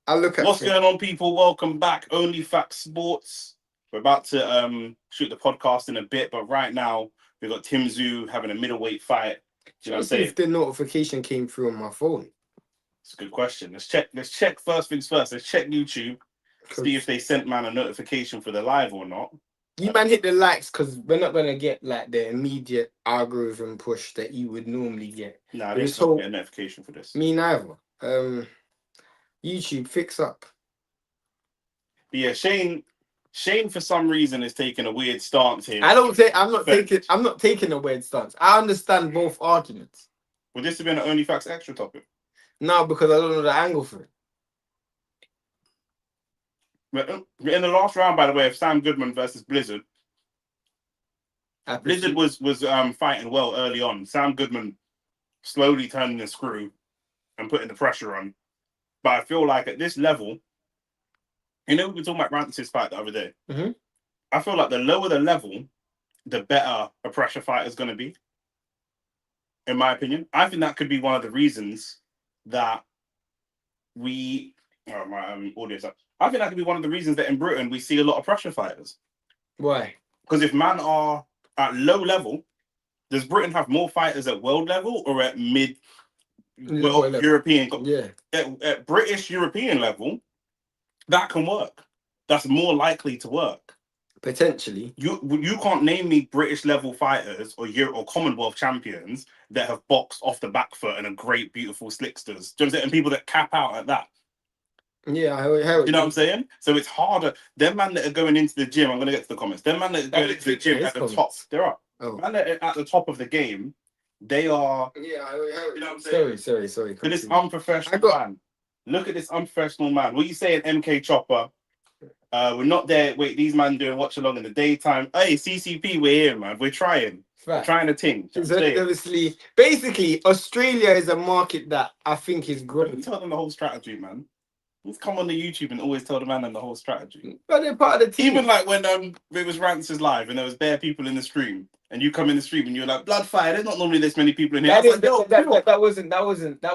I'll look at What's going on, people? Welcome back. Only Facts Sports. We're about to shoot the podcast in a bit, but right now we've got Tim Tszyu having a middleweight fight. Do you know what I'm see saying? if the notification came through on my phone. It's a good question. Let's check. Let's check first things first. Let's check YouTube. See if they sent man a notification for the live or not. You man hit the likes because we're not gonna get like the immediate algorithm push that you would normally get. Nah, I didn't get a notification for this. Me neither. YouTube, fix up. But yeah, Shane for some reason is taking a weird stance here. I'm not taking a weird stance. I understand both arguments. Would this have been an Only Facts extra topic? No, because I don't know the angle for it. In the last round, by the way, of Sam Goodman versus Blizzard, Blizzard was fighting well early on. Sam Goodman slowly turning the screw and putting the pressure on. But I feel like at this level, we were talking about Rance's fight the other day. Mm-hmm. I feel like the lower the level, the better a pressure fight is going to be. In my opinion, I think that could be one of the reasons that my audio's up. I think that could be one of the reasons that in Britain we see a lot of pressure fighters. Why? Because if man are at low level, does Britain have more fighters at world level or at mid world European? Yeah. At British European level, that can work. That's more likely to work. Potentially. You can't name me British level fighters or Commonwealth champions that have boxed off the back foot and are great, beautiful slicksters. Do you know what I'm saying? And people that cap out at that. Yeah, you know what I'm saying? So it's harder. Them man that are going into the gym, I'm going to get to the comments. Them man that are going into the gym at the top, there are. Oh. Man that are at the top of the game, they are. Yeah, you know what I'm saying? Sorry. So this unprofessional man. Look at this unprofessional man. What are you saying, MK Chopper? We're not there. Wait, these man doing Watchalong in the daytime. Hey, CCP, we're here, man. We're trying. We're trying to ting. Obviously, basically, Australia is a market that I think is growing. Tell them the whole strategy, man. Let's come on the YouTube and always tell the man the whole strategy. But they're part of the team. Even like when it was Rance's live and there was bare people in the stream, and you come in the stream and you're like, blood fire. There's not normally this many people in here. That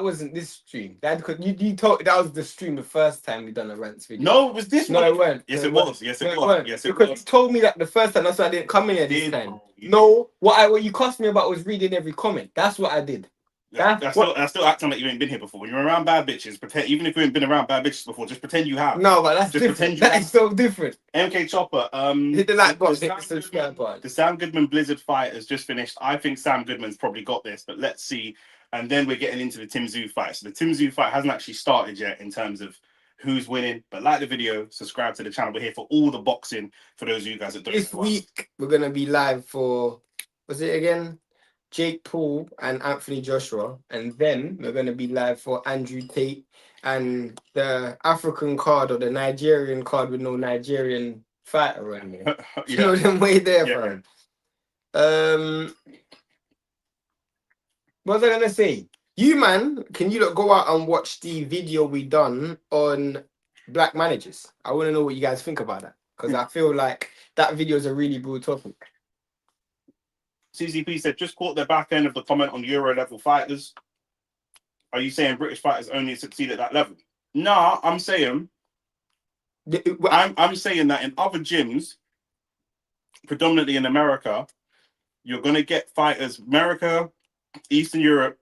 wasn't this stream. You told that was the stream the first time we done a Rance video. No, it was this one. No, it weren't. Yes, it was. Yes, it was. Yes, it was. Because you told me that the first time. That's why I didn't come in here this time. No, what you cussed me about was reading every comment. That's what I did. That's still acting like you ain't been here before. When you're around bad bitches, pretend. Even if you ain't been around bad bitches before, just pretend you have. No, but that's just different. That is so different. MK Chopper, hit the like button, hit the subscribe button. The Sam Goodman Blizzard fight has just finished. I think Sam Goodman's probably got this, but let's see. And then we're getting into the Tim Tszyu fight. So the Tim Tszyu fight hasn't actually started yet in terms of who's winning. But like the video, subscribe to the channel. We're here for all the boxing for those of you guys that don't know. This week we're gonna be live for what's it again? Jake Paul and Anthony Joshua, and then we're going to be live for Andrew Tate and the African card or the Nigerian card with no Nigerian fighter on there. You know them way there, fam. What was I going to say? You, man, can you go out and watch the video we done on black managers? I want to know what you guys think about that, because I feel like that video is a really broad topic. CCP said, just caught the back end of the comment on Euro level fighters. Are you saying British fighters only succeed at that level? No, I'm saying I'm saying that in other gyms, predominantly in America, you're gonna get fighters, America, Eastern Europe,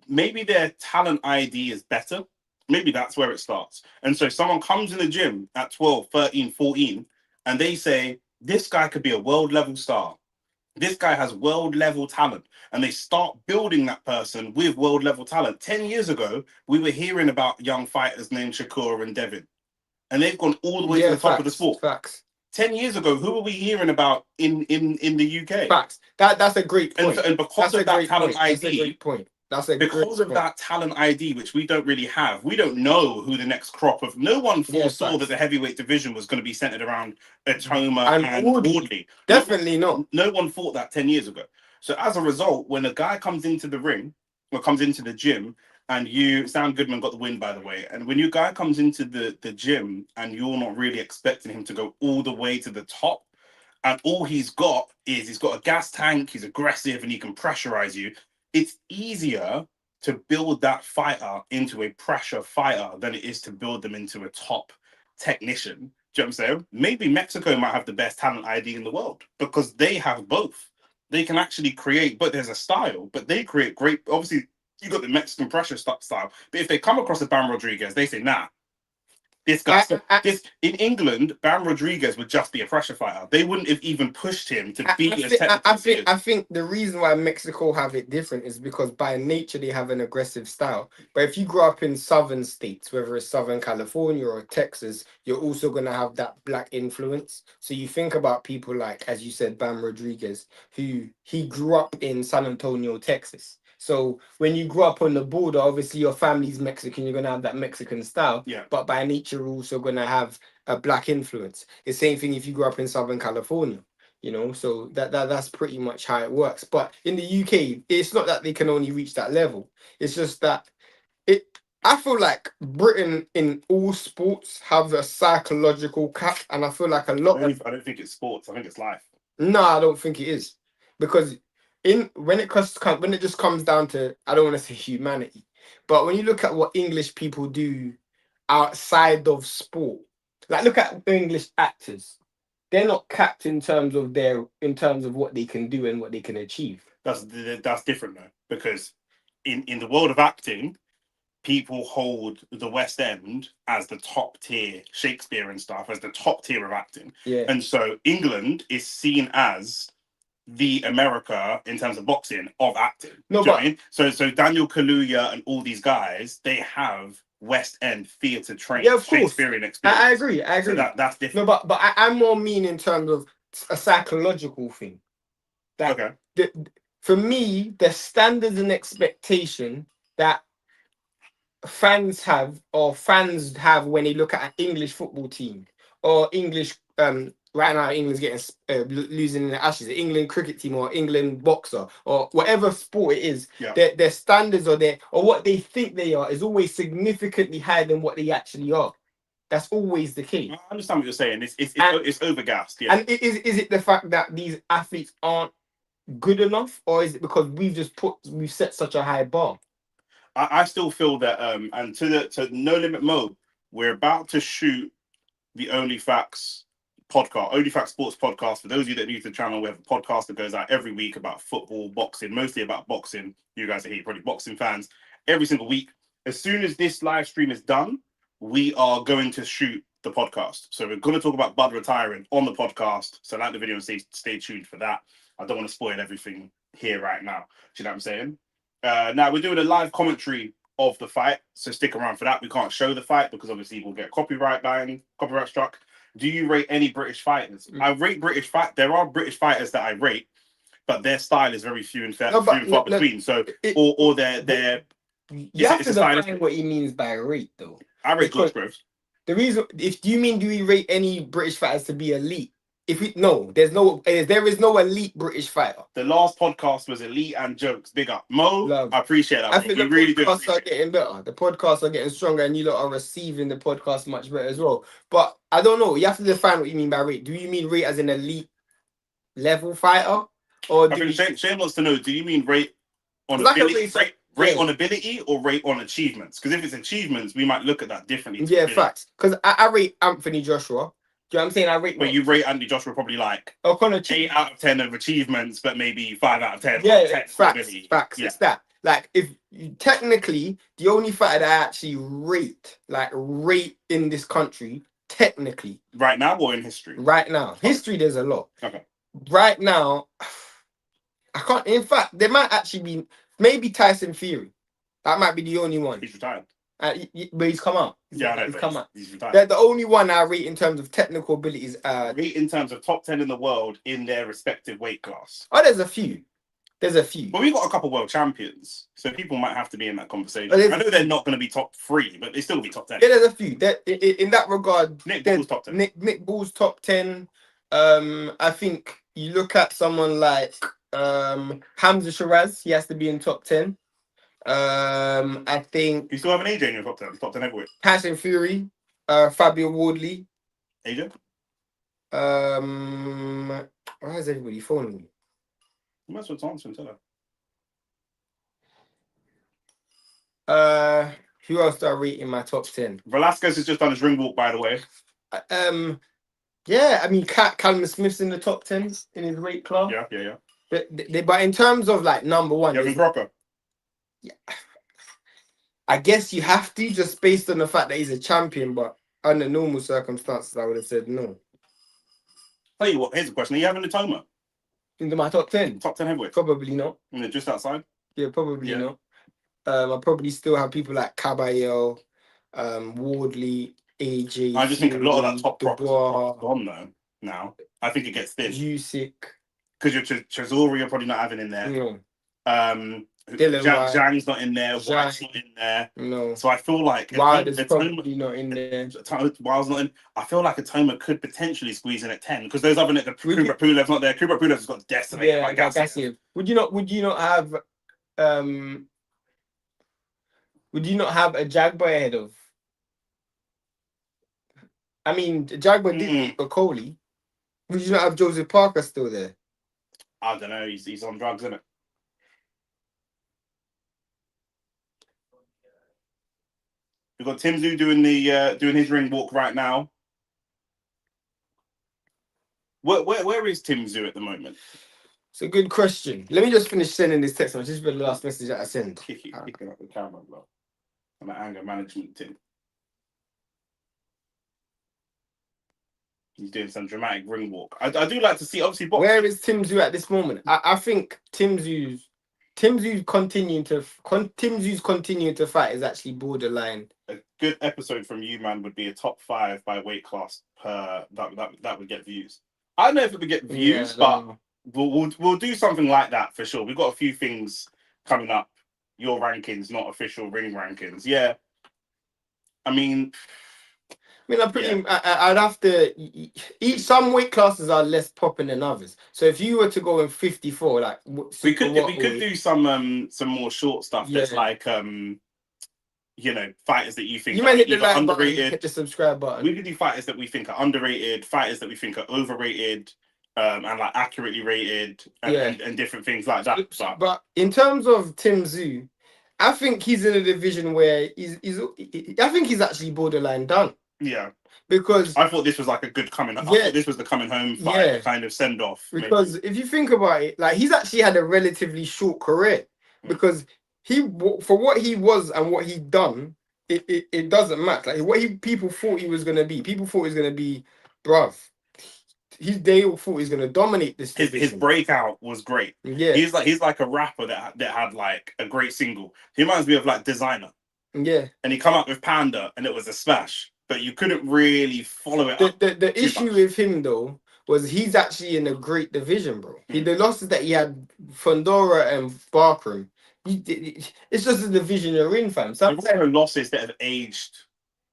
maybe their talent ID is better. Maybe that's where it starts. And so someone comes in the gym at 12, 13, 14, and they say, this guy could be a world level star. This guy has world level talent, and they start building that person with world level talent. 10 years ago, we were hearing about young fighters named Shakur and Devin, and they've gone all the way to the top of the sport. Facts. 10 years ago, who were we hearing about in the UK? Facts. That's a great point. And because of that talent ID, that's a great point. Because of that talent ID, which we don't really have, we don't know who the next crop of. No one foresaw that the heavyweight division was going to be centered around Atoma and Wardley. Definitely not. No one thought that 10 years ago. So as a result, when a guy comes into the ring or comes into the gym, and Sam Goodman got the win, by the way, and when your guy comes into the gym and you're not really expecting him to go all the way to the top, and all he's got a gas tank, he's aggressive, and he can pressurize you. It's easier to build that fighter into a pressure fighter than it is to build them into a top technician. Do you know what I'm saying? Maybe Mexico might have the best talent ID in the world because they have both. They can actually create, but there's a style, but they create great. Obviously, you got the Mexican pressure style, but if they come across a Bam Rodriguez, they say, nah, this guy, this in England, Bam Rodriguez would just be a pressure fighter. They wouldn't have even pushed him to be as technical as he is. I think the reason why Mexico have it different is because by nature they have an aggressive style. But if you grow up in southern states, whether it's Southern California or Texas, you're also going to have that black influence. So you think about people like, as you said, Bam Rodriguez, who he grew up in San Antonio, Texas. So when you grow up on the border, obviously your family's Mexican, you're gonna have that Mexican style. Yeah. But by nature, you're also gonna have a black influence. It's the same thing if you grew up in Southern California, you know. So that's pretty much how it works. But in the UK, it's not that they can only reach that level. It's just that it. I feel like Britain in all sports have a psychological cap, and I feel like a lot. I don't think it's sports. I think it's life. No, I don't think it is, because when it just comes down to, I don't want to say humanity, but when you look at what English people do outside of sport, like look at English actors, they're not capped in terms of what they can do and what they can achieve. That's different though, because in the world of acting, people hold the West End as the top tier, Shakespeare and stuff, as the top tier of acting. Yeah. And so England is seen as the America in terms of boxing of acting. No, do you know what I mean? So Daniel Kaluuya and all these guys, they have West End theatre trained, yeah, of course, Shakespearean experience. I agree. So that's different. No, but I'm more mean in terms of a psychological thing. That okay. For me, the standards and expectation that fans have when they look at an English football team or English right now England's getting losing in the Ashes, the England cricket team or England boxer or whatever sport it is, their standards or what they think they are is always significantly higher than what they actually are. That's always the case. I understand what you're saying. It's overgassed. Yeah. And is it the fact that these athletes aren't good enough, or is it because we've set such a high bar? I still feel that and to No Limit Mo, we're about to shoot the Only Facts Sports podcast. For those of you that are new to the channel, we have a podcast that goes out every week about football, boxing, mostly about boxing. You guys are here, probably boxing fans, every single week. As soon as this live stream is done, we are going to shoot the podcast. So we're going to talk about Bud retiring on the podcast. So like the video and stay tuned for that. I don't want to spoil everything here right now. Do you know what I'm saying? Now we're doing a live commentary of the fight, so stick around for that. We can't show the fight because obviously we'll get copyright struck. Do you rate any British fighters? I rate British fight. There are British fighters that I rate, but their style is very few and far between. So or they're you have to define what he means by rate, though. I rate George Groves. The reason, do we rate any British fighters to be elite? There is no elite British fighter. The last podcast was elite and jokes. Big up, Mo. Love. I appreciate that. I think the podcasts are getting better. The podcasts are getting stronger, and you lot are receiving the podcast much better as well. But I don't know. You have to define what you mean by rate. Do you mean rate as an elite level fighter, or Shane wants to know? Do you mean rate on ability? Rate on ability or rate on achievements? Because if it's achievements, we might look at that differently. Yeah, facts. Because I rate Anthony Joshua. Do you know what I'm saying? I rate. But you rate Anthony Joshua probably like 8 out of 10 of achievements, but maybe 5 out of 10. Yeah, facts. Yeah. It's that. Like, if you, technically, the only fighter that I actually rate in this country, technically. Right now or in history? Right now. History, there's a lot. Okay. Right now, I can't. In fact, there might actually be maybe Tyson Fury. That might be the only one. He's retired. But he's come out. He's come out. He's retired. They're the only one I rate in terms of technical abilities. Rate in terms of top 10 in the world in their respective weight class. Oh, there's a few. But we've got a couple world champions, so people might have to be in that conversation. I know they're not going to be top 3, but they still be top 10. Yeah, there's a few. In that regard, Nick Ball's top 10. Nick Ball's top 10. I think you look at someone like Hamza Shiraz. He has to be in top 10. I think you still have an AJ in your top 10 heavyweight. Tyson Fury, Fabio Wardley. AJ? Why is everybody phoning me? You might as well answer and tell her. Who else do I rate in my top 10? Velasquez has just done his ring walk, by the way. Yeah, I mean, Callum Smith's in the top 10 in his weight class. Yeah. But in terms of like number one, Kevin Crocker. I guess you have to, just based on the fact that he's a champion, but under normal circumstances, I would have said no. Tell you what, here's a question. Are you having a Toma? Into my top 10? Top 10 heavyweight? Probably not. Just outside? Yeah, probably not. I probably still have people like Caballero, Wardley, AJ. I just think a lot of that top prop is Dubois, gone though. Now I think it gets thin. Usyk. Because your Chisori you're probably not having in there. No. Zhang's not in there. White's not in there. No. So I feel like Wilder's probably not in there. Wild's not in. I feel like Atoma could potentially squeeze in at 10 because those other Kubrat Pulev's not there. Kubrat Pulev's got decimated by Gassiev. Would you not have a Jagba ahead of? I mean, Jagba did beat Okoli. Would you not have Joseph Parker still there? I don't know. He's on drugs, isn't it? We've got Tim Tszyu doing his ring walk right now. Where is Tim Tszyu at the moment? It's a good question. Let me just finish sending this text message. This is the last message that I sent. Picking up the camera, bro. I'm an anger management team. He's doing some dramatic ring walk. I do like to see, obviously, boxing. Where is Tim Tszyu at this moment? I think Tim Tszyu continuing to fight is actually borderline. A good episode from you, man, would be a top 5 by weight class per that would get views. I don't know if it would get views, but we'll do something like that for sure. We've got a few things coming up. Your rankings, not official ring rankings. Yeah, I mean, I'm pretty. Yeah. I'd have to. Some weight classes are less popping than others. So if you were to go in 54, like we could do some more short stuff. Yeah. That's like fighters that you think you might hit the like underrated. Button, hit the subscribe button. We could do fighters that we think are underrated, fighters that we think are overrated, and like accurately rated, and different things like that. But in terms of Tim Tszyu, I think he's in a division where I think he's actually borderline done. Yeah, because I thought this was like a good coming. I thought this was the coming home fight, kind of send off. Because if you think about it, like he's actually had a relatively short career. Because for what he was and what he'd done, it doesn't match. Like what people thought he was gonna be. People thought he was gonna be, bruv. They all thought he was gonna dominate this. His breakout was great. Yeah, he's like a rapper that had like a great single. He reminds me of like Designer. Yeah, and he come up with Panda, and it was a smash. But you couldn't really follow it up. The issue with him though was he's actually in a great division, bro. The losses that he had, Fundora and Barkram, it's just a division you're in, fam. There were losses that have aged,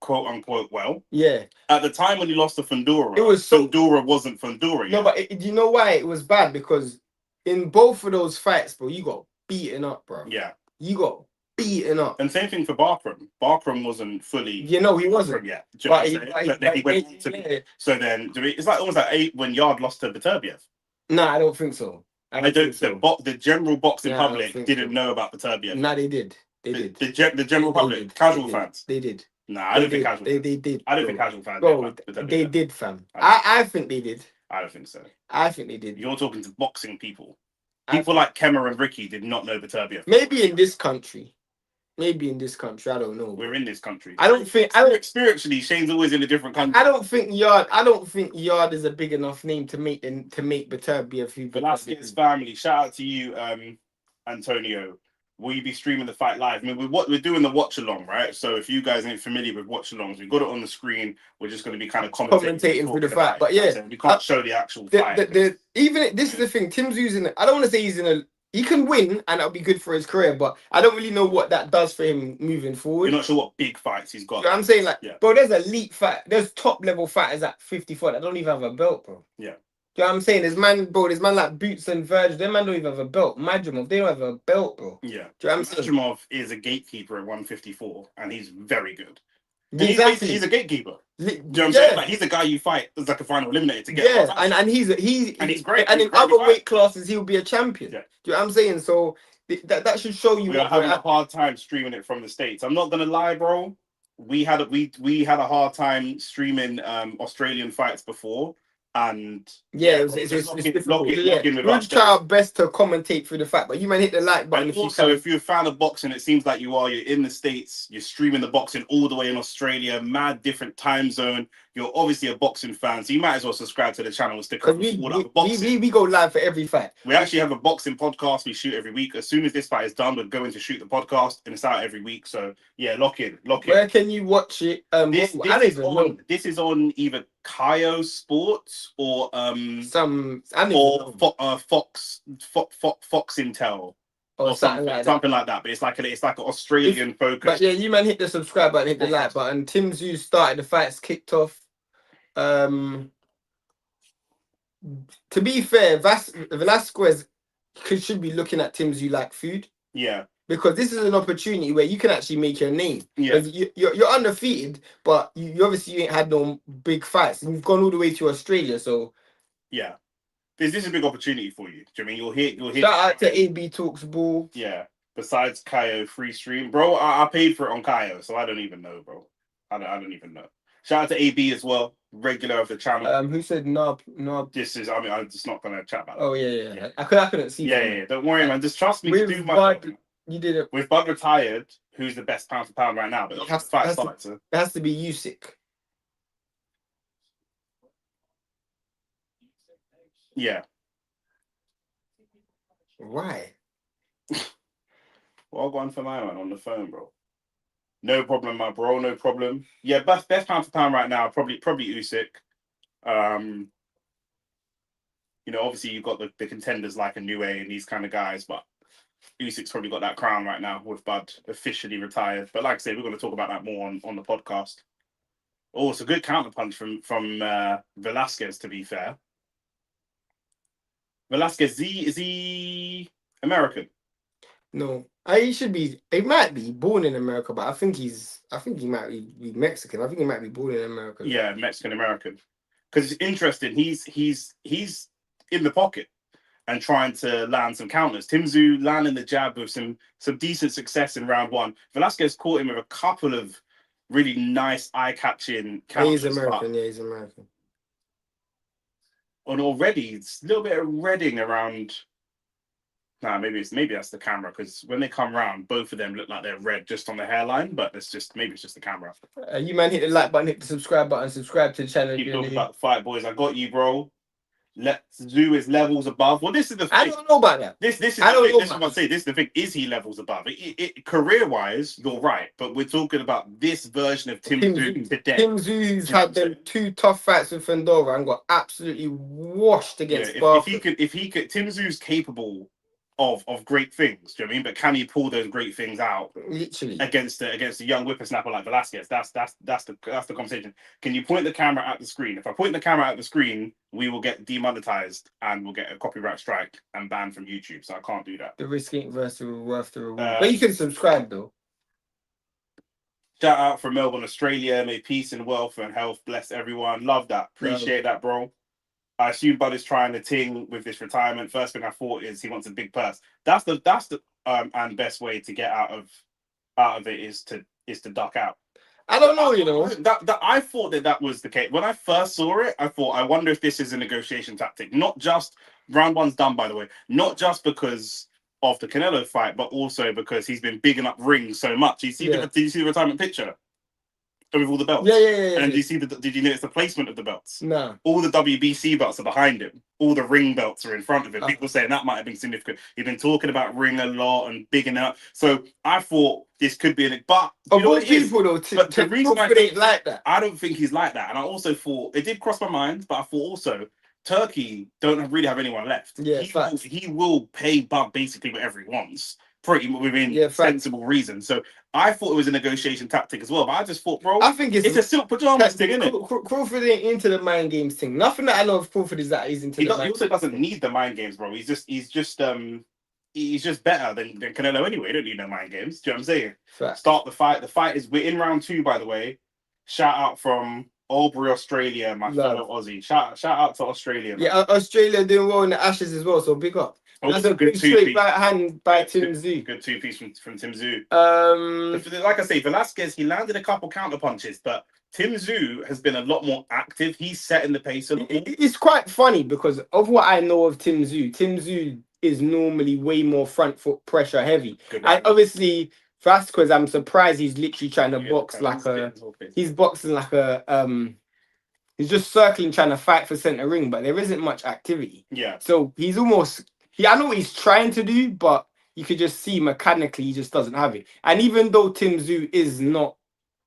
quote unquote, well. Yeah. At the time when you lost to Fundora, Fundora wasn't Fundora yet. No, but do you know why it was bad? Because in both of those fights, bro, you got beaten up, bro. Yeah. You got beaten up. And same thing for Barkram. Barkram wasn't fully. He wasn't yet. He went on to be. So then it's like almost like when Yard lost to Beterbiev. No, I don't think so. The general boxing public didn't know about Beterbiev. No, they did. The general public, casual fans. They did. Nah, I don't think casual. They did. I don't think casual fans. Bro, they did, fam. I think they did. I don't think so. I think they did. You're talking to boxing people. People like Kemmer and Ricky did not know Beterbiev. Maybe in this country, I don't know. We're in this country. Spiritually, Shane's always in a different country. I don't think Yard is a big enough name to make Beterbiev who. Velasquez family, shout out to you, Antonio. Will you be streaming the fight live? I mean, we're doing the watch-along, right? So if you guys ain't familiar with watch-alongs, we've got it on the screen. We're just going to be kind of commentating through the fight. But yeah, we can't show the actual fight. Even this is the thing. Tim Tszyu's in. I don't want to say he's in a. He can win, and that'll be good for his career. But I don't really know what that does for him moving forward. You're not sure what big fights he's got. You know what I'm saying, bro, there's elite fight. There's top level fighters at 54 that don't even have a belt, bro. Yeah. You know what I'm saying? There's man like Boots and Virgil. Them man don't even have a belt. Madrimov, they don't have a belt, bro. Yeah. Do you know what I'm saying? Madrimov is a gatekeeper at 154, and he's very good. Exactly. He's a gatekeeper. Do you know what I'm saying? Like, he's a guy you fight as like a final eliminator to get. Yeah, and he's great. And in other weight classes, he'll be a champion. Yeah. Do you know what I'm saying? So That should show you We are what we're having a at. hard time streaming it from the States. I'm not gonna lie, bro. We had a hard time streaming Australian fights before, and Yeah, bro, just it's lock difficult. it, Yeah, lock in with we would us. try our best to commentate through the fact, but you man hit the like button And if you also, can. if you're a fan of boxing, it seems like you're in the States, you're streaming the boxing all the way in Australia, mad different time zone. You're obviously a boxing fan, so you might as well subscribe to the channel and stick Because around for all that boxing. we go live for every fight. We actually have a boxing podcast we shoot every week. As soon as this fight is done, we're going to shoot the podcast, and it's out every week. So yeah, lock in. Where can you watch it? This is on either Kayo Sports or Fox Intel or something like that. Something like that. But it's like an Australian focus. But yeah, you man hit the subscribe button, hit the like button. Tim Tszyu started the fights, kicked off. To be fair, Velasquez should be looking at Tim Tszyu like food. Yeah. Because this is an opportunity where you can actually make your name. Yeah. You're undefeated, but you obviously ain't had no big fights. And you've gone all the way to Australia, so yeah. This is a big opportunity for you. Do you mean you'll hit? Shout out to AB Talks Ball. Yeah. Besides Kayo free stream, bro, I paid for it on Kayo, so I don't even know, bro. I don't even know. Shout out to AB as well, regular of the channel. Who said no? This is. I mean, I'm just not gonna chat about. Oh yeah. I couldn't see. Yeah. Don't worry, man. Just trust me to do my. You did it. With Bud retired, who's the best pound for pound right now? But it has to be Usyk. Yeah. Why? Well, go on for my man on the phone, bro. No problem, my bro. No problem. Yeah, best pound for pound right now, probably Usyk. Obviously you've got the contenders like a New A and these kind of guys, but Usyk's probably got that crown right now with Bud officially retired. But like I say, we're going to talk about that more on the podcast. Oh, it's a good counterpunch from Velasquez, to be fair. Velasquez, is he American? No. He might be born in America, but I think he might be Mexican. I think he might be born in America. Yeah, Mexican American. Because it's interesting, he's in the pocket and trying to land some counters. Tim Tszyu landing the jab with some decent success in round one. Velasquez caught him with a couple of really nice eye-catching counters. He's American, he's American. And already, it's a little bit of redding around. Nah, maybe that's the camera, because when they come round, both of them look like they're red just on the hairline, but it's just the camera. You man hit the like button, hit the subscribe button, subscribe to the channel. Keep talking about the fight, boys. I got you, bro. Tszyu is levels above. Well, this is the thing. I don't know about that. This is what I say. This is the thing. Is he levels above? Career-wise, you're right, but we're talking about this version of Tim Tszyu today. Tim Tszyu had them 2 tough fights with Fandora and got absolutely washed against Barker. If he could, Tim Tszyu's capable of great things. Do you know what I mean? But can he pull those great things out? Literally against a young whippersnapper like Velasquez? That's the conversation. Can you point the camera at the screen? If I point the camera at the screen, we will get demonetized and we'll get a copyright strike and banned from YouTube. So I can't do that. The risk ain't worth the reward. But you can subscribe though. Shout out from Melbourne, Australia. May peace and wealth and health bless everyone. Love that. Appreciate that, bro. I assume Bud is trying the ting with this retirement. First thing I thought is he wants a big purse. That's the and best way to get out of it is to duck out. I don't know, I thought that was the case when I first saw it. I thought, I wonder if this is a negotiation tactic. Not just round one's done, by the way. Not just because of the Canelo fight, but also because he's been bigging up rings so much. Did you see the retirement picture? With all the belts. Yeah. And did you notice the placement of the belts? No. All the WBC belts are behind him. All the ring belts are in front of him. People saying that might have been significant. He's been talking about ring a lot and bigging up. So I thought this could be but you know what people though, but the reason I think like that. I don't think he's like that. And I also thought it did cross my mind, but I thought also Turkey don't really have anyone left. Yeah, he will pay Bud basically whatever he wants. Pretty within sensible reason. So I thought it was a negotiation tactic as well, but I just thought, bro, I think it's a silk pajamas thing, isn't it? Crawford ain't into the mind games thing. Nothing that I know of Crawford is that he's into he also doesn't need the mind games, bro. He's just better than Canelo anyway. He don't need no mind games. Do you know what I'm saying? Fact. Start the fight. The fight we're in round 2, by the way. Shout out from Albury, Australia, my fellow Aussie. Shout out to Australia. Man. Yeah, Australia doing well in the Ashes as well, so big up. That's a good straight right hand by Tim Tszyu. Good two-piece from Tim Tszyu. Um, Like I say, Velasquez, he landed a couple counter punches, but Tim Tszyu has been a lot more active. He's setting the pace. It's quite funny because of what I know of Tim Tszyu is normally way more front foot pressure heavy. And obviously, Velasquez, I'm surprised he's literally trying to box like a. He's boxing like a. He's just circling, trying to fight for center ring, but there isn't much activity. Yeah. So he's almost. I know what he's trying to do, but you could just see mechanically he just doesn't have it. And even though Tim Tszyu is not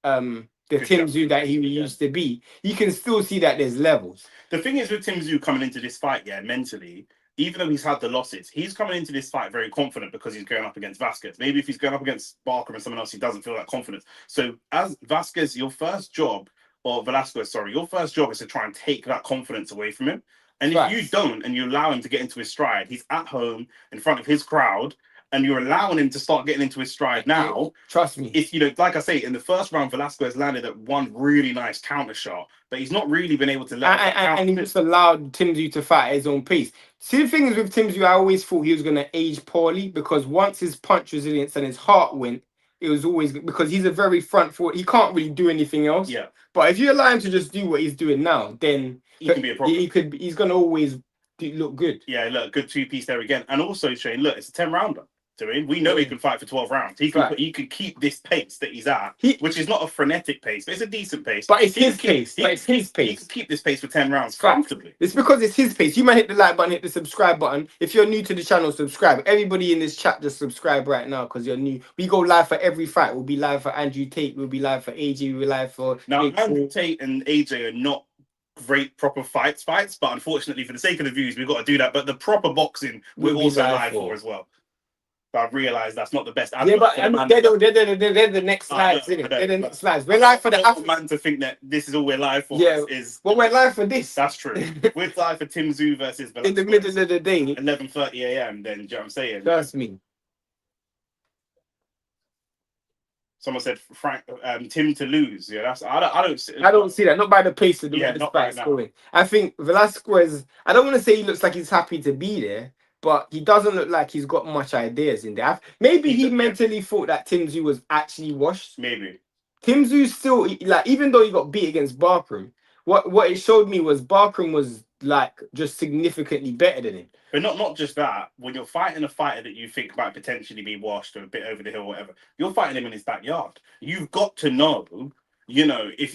the Tim Tszyu that he used to be, you can still see that there's levels. The thing is with Tim Tszyu coming into this fight, mentally, even though he's had the losses, he's coming into this fight very confident because he's going up against Vasquez. Maybe if he's going up against Barker and someone else, he doesn't feel that confidence. So as Vasquez, your first job, or Velasquez, sorry, your first job is to try and take that confidence away from him. And if you don't, and you allow him to get into his stride, he's at home in front of his crowd, and you're allowing him to start getting into his stride now. Trust me. If like I say, in the first round, Velasquez landed at one really nice counter shot, but he's not really been able to let and he just allowed Tim Tszyu to fight at his own pace. See, the thing is with Tim Tszyu, I always thought he was going to age poorly because once his punch resilience and his heart went, it was always because he's a very front foot. He can't really do anything else. Yeah. But if you allow him to just do what he's doing now, then he can be a problem. He's going to always look good. Yeah, look, good two-piece there again. And also, Shane, look, it's a 10-rounder. We know he can fight for 12 rounds. He can keep this pace that he's at, which is not a frenetic pace, but it's a decent pace. But it's his pace. He can keep this pace for 10 rounds comfortably. It's because it's his pace. You might hit the like button, hit the subscribe button. If you're new to the channel, subscribe. Everybody in this chat, just subscribe right now because you're new. We go live for every fight. We'll be live for Andrew Tate. We'll be live for AJ. We'll be live for... Now, Andrew Tate and AJ are not great proper fights, but unfortunately, for the sake of the views, we've got to do that. But the proper boxing, we're also live for as well. But I've realised that's not the best. Yeah, but they're the next slides, isn't it? They're the next slides. We're live for the man to think that this is all we're live for. Yeah, well, we're live for this. That's true. We're live for Tim Tszyu versus Velasquez in the middle of the day, 11:30 a.m. Then, do you know what I'm saying? Trust me. Someone said Tim to lose. Yeah, that's I don't see that. Not by the pace of the way the fight's going. I think Velasquez. I don't want to say he looks like he's happy to be there, but he doesn't look like he's got much ideas in there. Maybe he mentally thought that Tim Tszyu was actually washed. Maybe. Tim Tszyu still, like, even though he got beat against Barkram, what it showed me was Barkram was, like, just significantly better than him. But not just that. When you're fighting a fighter that you think might potentially be washed or a bit over the hill or whatever, you're fighting him in his backyard. You've got to know, if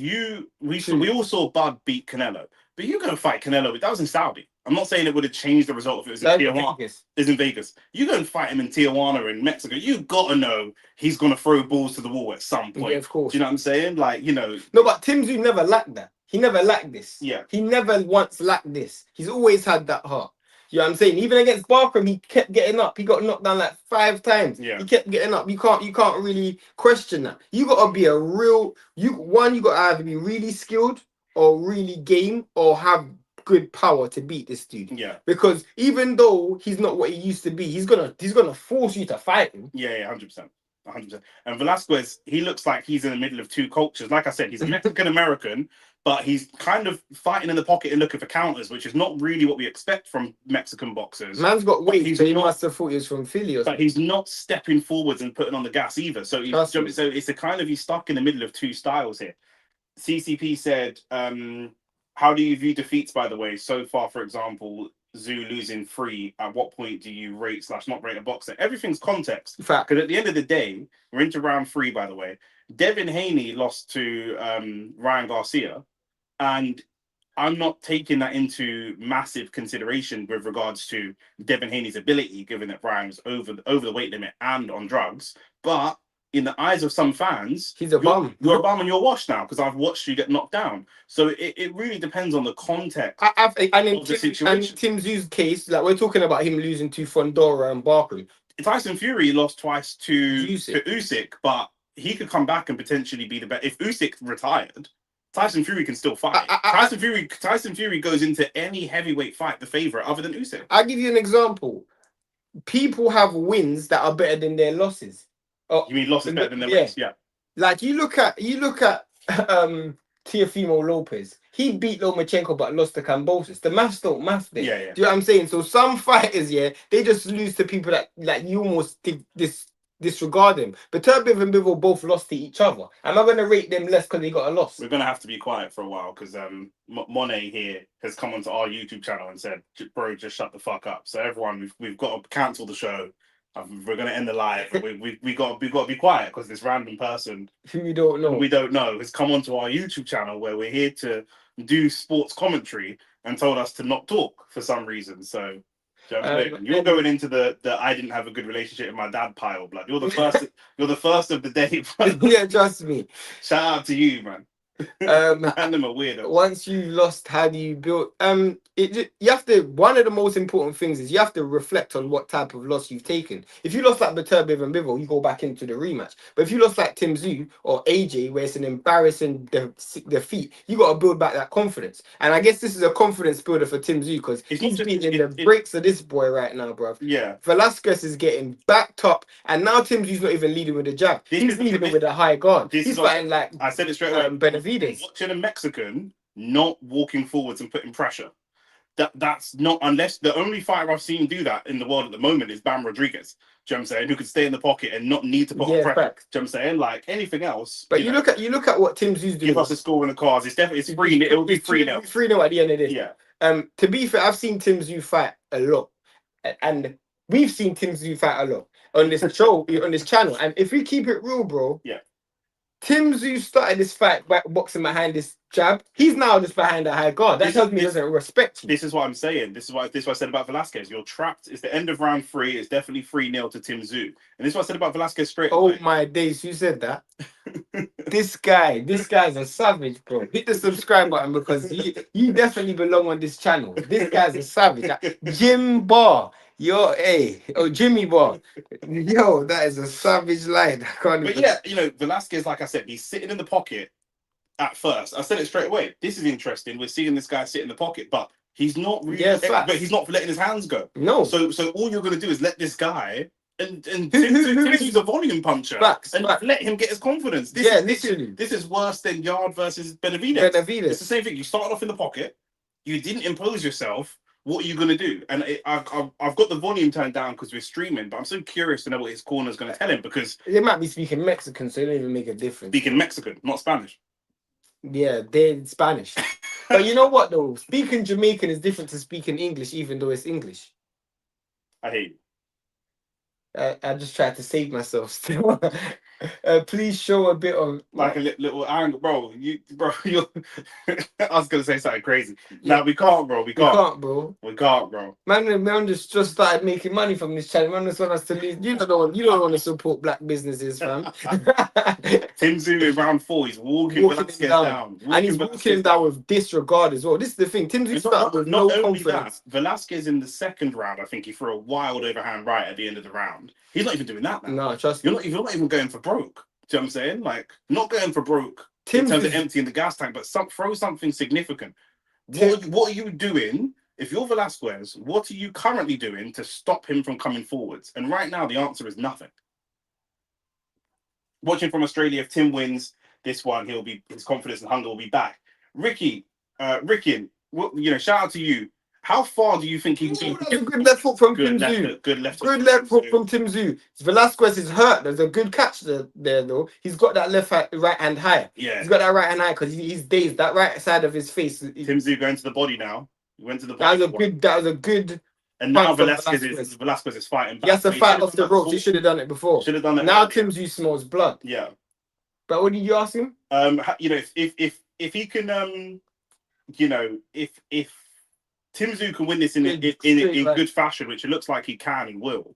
we all saw Bud beat Canelo, but you're going to fight Canelo. That was in Saudi. I'm not saying it would have changed the result if it was in Tijuana. It's in Vegas. You're going to fight him in Tijuana in Mexico. You've got to know he's going to throw balls to the wall at some point. Yeah, of course. Do you know what I'm saying? Like, No, but Tim Tszyu never lacked that. He never lacked this. Yeah. He never once lacked this. He's always had that heart. You know what I'm saying? Even against Barkram, he kept getting up. He got knocked down like 5 times. Yeah. He kept getting up. You can't really question that. You got to be a real... You got to either be really skilled or really game or have good power to beat this dude. Yeah. Because even though he's not what he used to be, he's gonna force you to fight him. Yeah, 100%. 100%. And Velasquez, he looks like he's in the middle of two cultures. Like I said, he's a Mexican American, but he's kind of fighting in the pocket and looking for counters, which is not really what we expect from Mexican boxers. Man's got weight, so he must have thought he was from Philly or something. But he's not stepping forwards and putting on the gas either. So it's a kind of, he's stuck in the middle of two styles here. CCP said, how do you view defeats, by the way? So far, for example, Tszyu losing 3, at what point do you rate / not rate a boxer? Everything's context. Fact. Because at the end of the day, we're into round 3, by the way. Devin Haney lost to Ryan Garcia, and I'm not taking that into massive consideration with regards to Devin Haney's ability, given that Ryan was over the weight limit and on drugs. But in the eyes of some fans, he's a bum. You're a bum and you're washed now because I've watched you get knocked down. So it really depends on the context of the situation. And Tim Tszyu's case, like we're talking about him losing to Fondora and Barkley. Tyson Fury lost twice to Usyk, but he could come back and potentially be the best. If Usyk retired, Tyson Fury can still fight. Tyson Fury goes into any heavyweight fight the favorite other than Usyk. I'll give you an example. People have wins that are better than their losses. You mean losses better than their wins? Yeah. Like you look at Teofimo Lopez. He beat Lomachenko but lost to Kambosos. The maths don't math there. Yeah. Do you know what I'm saying? So some fighters, yeah, they just lose to people that like you almost disregard them. But Turbiev and Bivol both lost to each other. Am I going to rate them less because they got a loss? We're gonna have to be quiet for a while because Monet here has come onto our YouTube channel and said, "Bro, just shut the fuck up." So everyone, we've got to cancel the show. We're gonna end the live. We got to be quiet because this random person who we don't know has come onto our YouTube channel where we're here to do sports commentary and told us to not talk for some reason. So. You know you're going into the I didn't have a good relationship with my dad pile, blood. You're the first. You're the first of the day. Yeah, trust me. Shout out to you, man. And I'm a weirdo. Once you lost, how do you build? You have to. One of the most important things is you have to reflect on what type of loss you've taken. If you lost like Beterbiev and Bivol, you go back into the rematch. But if you lost like Tim Tszyu or AJ, where it's an embarrassing defeat, you got to build back that confidence. And I guess this is a confidence builder for Tim Tszyu because he's beating the brakes of this boy right now, bro. Yeah, Velasquez is getting backed up, and now Tim Tszyu's not even leading with the jab. He's leading with a high guard. He's fighting like I said it straight away. Benavides. Watching a Mexican not walking forwards and putting pressure. That's not, unless the only fighter I've seen do that in the world at the moment is Bam Rodriguez. Do you know what I'm saying? Who could stay in the pocket and not need to put on pressure. Fact. Do you know what I'm saying? Like anything else. But you look at what Tim Tszyu's doing. Give us a score in the cards. It's definitely 3-0. It'll be 3-0. 3-0 at the end of this. Yeah. To be fair, I've seen Tim Tszyu fight a lot. And we've seen Tim Tszyu fight a lot on this show, on this channel. And if we keep it real, bro. Yeah. Tim Tszyu started this fight boxing behind this jab. He's now just behind a high guard. That tells me he doesn't respect you. This is what I'm saying. This is what I said about Velasquez. You're trapped. It's the end of round 3. It's definitely 3-0 to Tim Tszyu. And this is what I said about Velasquez straight away. Oh my days, you said that. This guy's a savage, bro. Hit the subscribe button because you definitely belong on this channel. This guy's a savage. Jim Barr. Jimmy Barr. Yo, that is a savage line. But yeah, Velasquez, like I said, he's sitting in the pocket at first. I said it straight away. This is interesting. We're seeing this guy sit in the pocket, but he's not really, but he's not letting his hands go. No. So all you're gonna do is let this guy and who's a volume puncher and let him get his confidence. This is worse than Yard versus Benavides. It's the same thing. You started off in the pocket, you didn't impose yourself. What are you going to do? And I've got the volume turned down because we're streaming, but I'm so curious to know what his corner is going to tell him because they might be speaking Mexican, so it don't even make a difference. Speaking Mexican, not Spanish. Yeah, they're Spanish. But you know what though? Speaking Jamaican is different to speaking English, even though it's English. I hate you. I just tried to save myself still. Please show a bit of like a little angle, bro. You're I was gonna say something crazy. Yeah. No, we can't, bro. We can't, bro. Man just started making money from this channel. Man just want us to leave. You don't want to support black businesses, fam. Tim Tszyu in round 4, he's walking down. And he's walking down with disregard as well. This is the thing. Tim Tszyu started with no confidence. Velasquez in the second round, I think he threw a wild overhand right at the end of the round. He's not even doing that now. No, trust me. You're not even going for broke. Do you know what I'm saying? Like, not going for broke in terms of emptying the gas tank, but throw something significant. What are you doing? If you're Velasquez, what are you currently doing to stop him from coming forwards? And right now, the answer is nothing. Watching from Australia, if Tim wins this one, his confidence and hunger will be back. Ricky, shout out to you. How far do you think he can go? Good left foot from Tim Tszyu. Good left foot from Tim Tszyu. Velasquez is hurt. There's a good catch there though. He's got that right hand high. Yeah. He's got that right hand high because he's dazed. That right side of his face. Tim Tszyu going to the body now. He went to the body. That was a good. And now Velasquez is fighting back. He has to fight off the ropes. He should have done it before. Should have done it. Now Tim Tszyu smells blood. Yeah. But what did you ask him? If he can, if Tim Tszyu can win this in good fashion, which it looks like he can and will.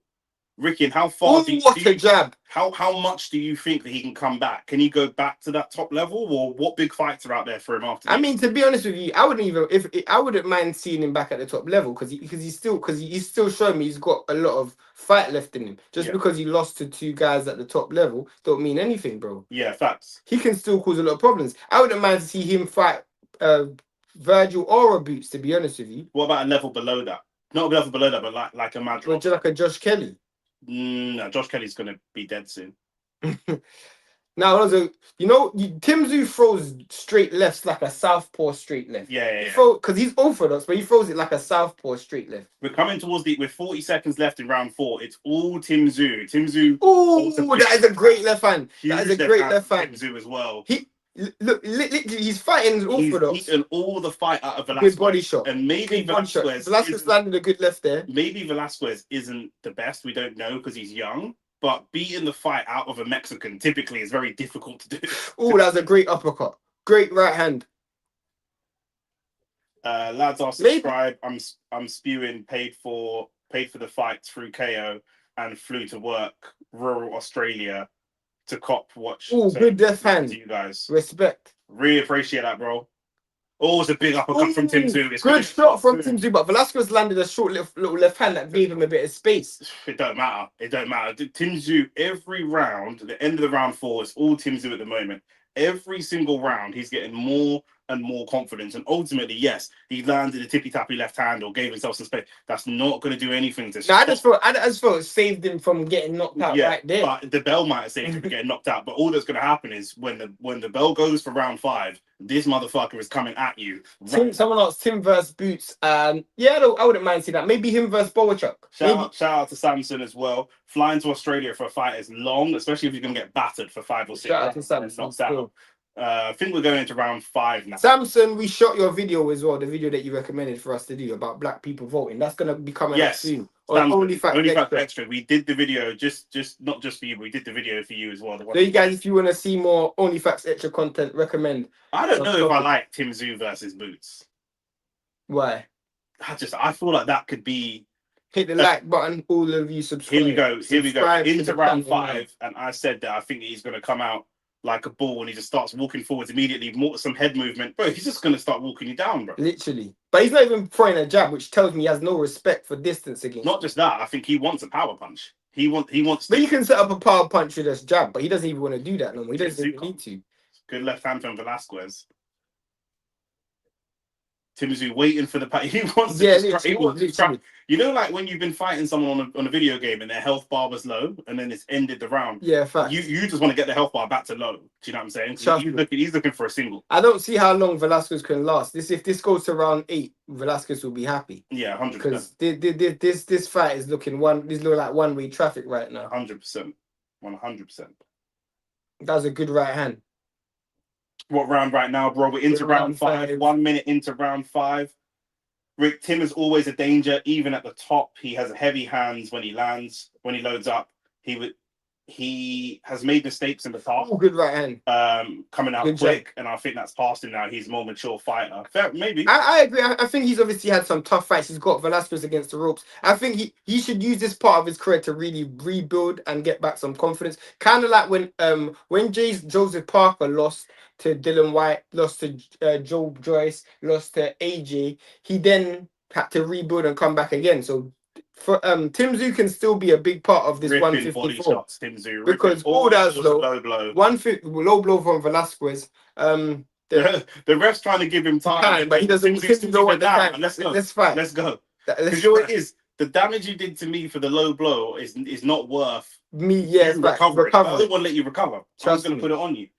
Ricky, how far jab. How much do you think that he can come back? Can he go back to that top level, or what big fights are out there for him after? I mean, to be honest with you, I wouldn't mind seeing him back at the top level because he's still showing me he's got a lot of fight left in him. Just because he lost to 2 guys at the top level don't mean anything, bro. Yeah, facts. He can still cause a lot of problems. I wouldn't mind to see him fight Virgil or a Boots, to be honest with you. What about a level below that? Not a level below that, but like a Madrid. Like a Josh Kelly. No, Josh Kelly's going to be dead soon. Now, Tim Tszyu throws straight lefts like a southpaw straight left. Yeah. Because he's orthodox, but he throws it like a southpaw straight left. We're coming towards with 40 seconds left in round 4. It's all Tim Tszyu. Tim Tszyu. Oh, that is a great left hand. That is a great left hand. Tim Tszyu as well. Literally, he's fighting orthodox. He's eaten all the fight out of Velasquez. Good body shot. And maybe Velasquez landed a good left there. Maybe Velasquez isn't the best. We don't know because he's young. But beating the fight out of a Mexican typically is very difficult to do. Oh, that's a great uppercut. Great right hand. Lads are subscribed. I'm spewing paid for the fights through KO and flew to work rural Australia to cop watch. Oh, good left hand. You guys. Respect. Really appreciate that, bro. Oh, it's a big uppercut from Tim Tszyu. Good shot from Tim Tszyu, but Velasquez landed a short little left hand that gave him a bit of space. It don't matter. Tim Tszyu, every round, at the end of the round 4, it's all Tim Tszyu at the moment. Every single round, he's getting more and more confidence. And ultimately, yes, he landed a tippy-tappy left hand or gave himself some space. That's not going to do anything to I just thought it saved him from getting knocked out right there. But the bell might have saved him from getting knocked out. But all that's going to happen is when the bell goes for round 5, this motherfucker is coming at you. Someone else, Tim versus Boots. I wouldn't mind seeing that. Maybe him versus Boachuk. Shout out to Samson as well. Flying to Australia for a fight is long, especially if you're going to get battered for 5 or 6 Shout out to Samson. I think we're going into round 5 now. Samson, we shot your video as well, the video that you recommended for us to do about black people voting. That's going to be coming up soon. Only Fact Extra. We did the video just not just for you, but we did the video for you as well. So you guys, if you want to see more Only Facts Extra content, recommend. I don't know if I like Tim Tszyu versus Boots. Why? I feel like that could be. Hit the like button, all of you subscribe. Here we go. Into round 5, and I said that I think he's going to come out like a ball and he just starts walking forwards immediately, some head movement. Bro, he's just going to start walking you down, bro. Literally. But he's not even throwing a jab, which tells me he has no respect for distance against. Not just that, I think he wants a power punch. He wants. But he can set up a power punch with this jab, but he doesn't even want to do that no more. He doesn't even need to. Good left hand from Velasquez. Tim Tszyu waiting for the pack. He wants to strike. You know, like when you've been fighting someone on a video game and their health bar was low, and then it's ended the round. Yeah, fact. You just want to get the health bar back to low. Do you know what I'm saying? He's looking for a single. I don't see how long Velasquez can last. If this goes to round 8, Velasquez will be happy. Yeah, 100%. Because this fight is looking like one-way traffic right now. 100%. 100%. That's a good right hand. What round right now, bro? We're into round 5. 1 minute into round 5. Rick, Tim is always a danger, even at the top. He has heavy hands when he lands, when he loads up. He has made mistakes in the past. Oh, good right hand. Coming out good quick, and I think that's past him now. He's a more mature fighter. Fair, maybe. I agree. I think he's obviously had some tough fights. He's got Velasquez against the ropes. I think he should use this part of his career to really rebuild and get back some confidence. Kind of like when Joseph Parker lost to Dylan White, lost to Joe Joyce, lost to AJ, he then had to rebuild and come back again. So for Tim Tszyu can still be a big part of this 154 body shots, Tim Tszyu, because all that's low blow. Low blow from Velasquez. The ref's trying to give him time, but he doesn't know what the time. Let's fight. Let's go. Because you know what it is. The damage you did to me for the low blow is not worth me. Yeah, recovery. I don't want to let you recover. I'm just going to put it on you.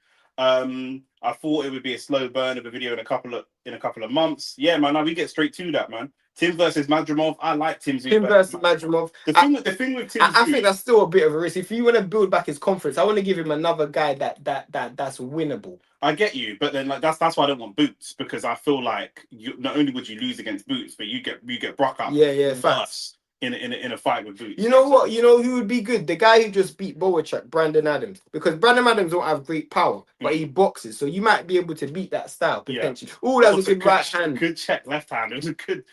I thought it would be a slow burn of a video in a couple of months. Yeah, man. Now we get straight to that, man. Tim versus Madrimov. I like Tim Tszyu. Tim versus Madrimov. The thing with Tim Tszyu, I think that's still a bit of a risk. If you want to build back his confidence, I want to give him another guy that's winnable. I get you, but then like that's why I don't want Boots, because I feel like not only would you lose against Boots, but you get Brock up. Yeah, fast. In a fight with Boots. You know what? You know who would be good? The guy who just beat Boachuk, Brandon Adams. Because Brandon Adams don't have great power, but he boxes. So you might be able to beat that style, potentially. Oh, that's a good right hand. Good check left hand. It was a good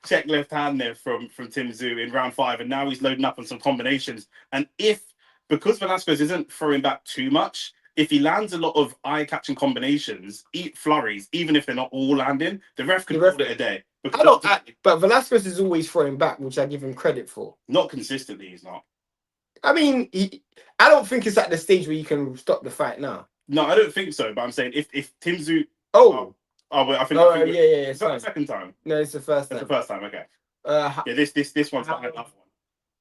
check left hand there from Tim Tszyu in round 5. And now he's loading up on some combinations. And because Velasquez isn't throwing back too much, if he lands a lot of eye-catching combinations, flurries, even if they're not all landing, the ref can hold it a day. But Velasquez is always throwing back, which I give him credit for. Not consistently, he's not. I mean, I don't think it's at the stage where you can stop the fight now. No, I don't think so. But I'm saying if Tim Tszyu... I think it's the second time. No, it's the first time. It's the first time, okay. This one's not enough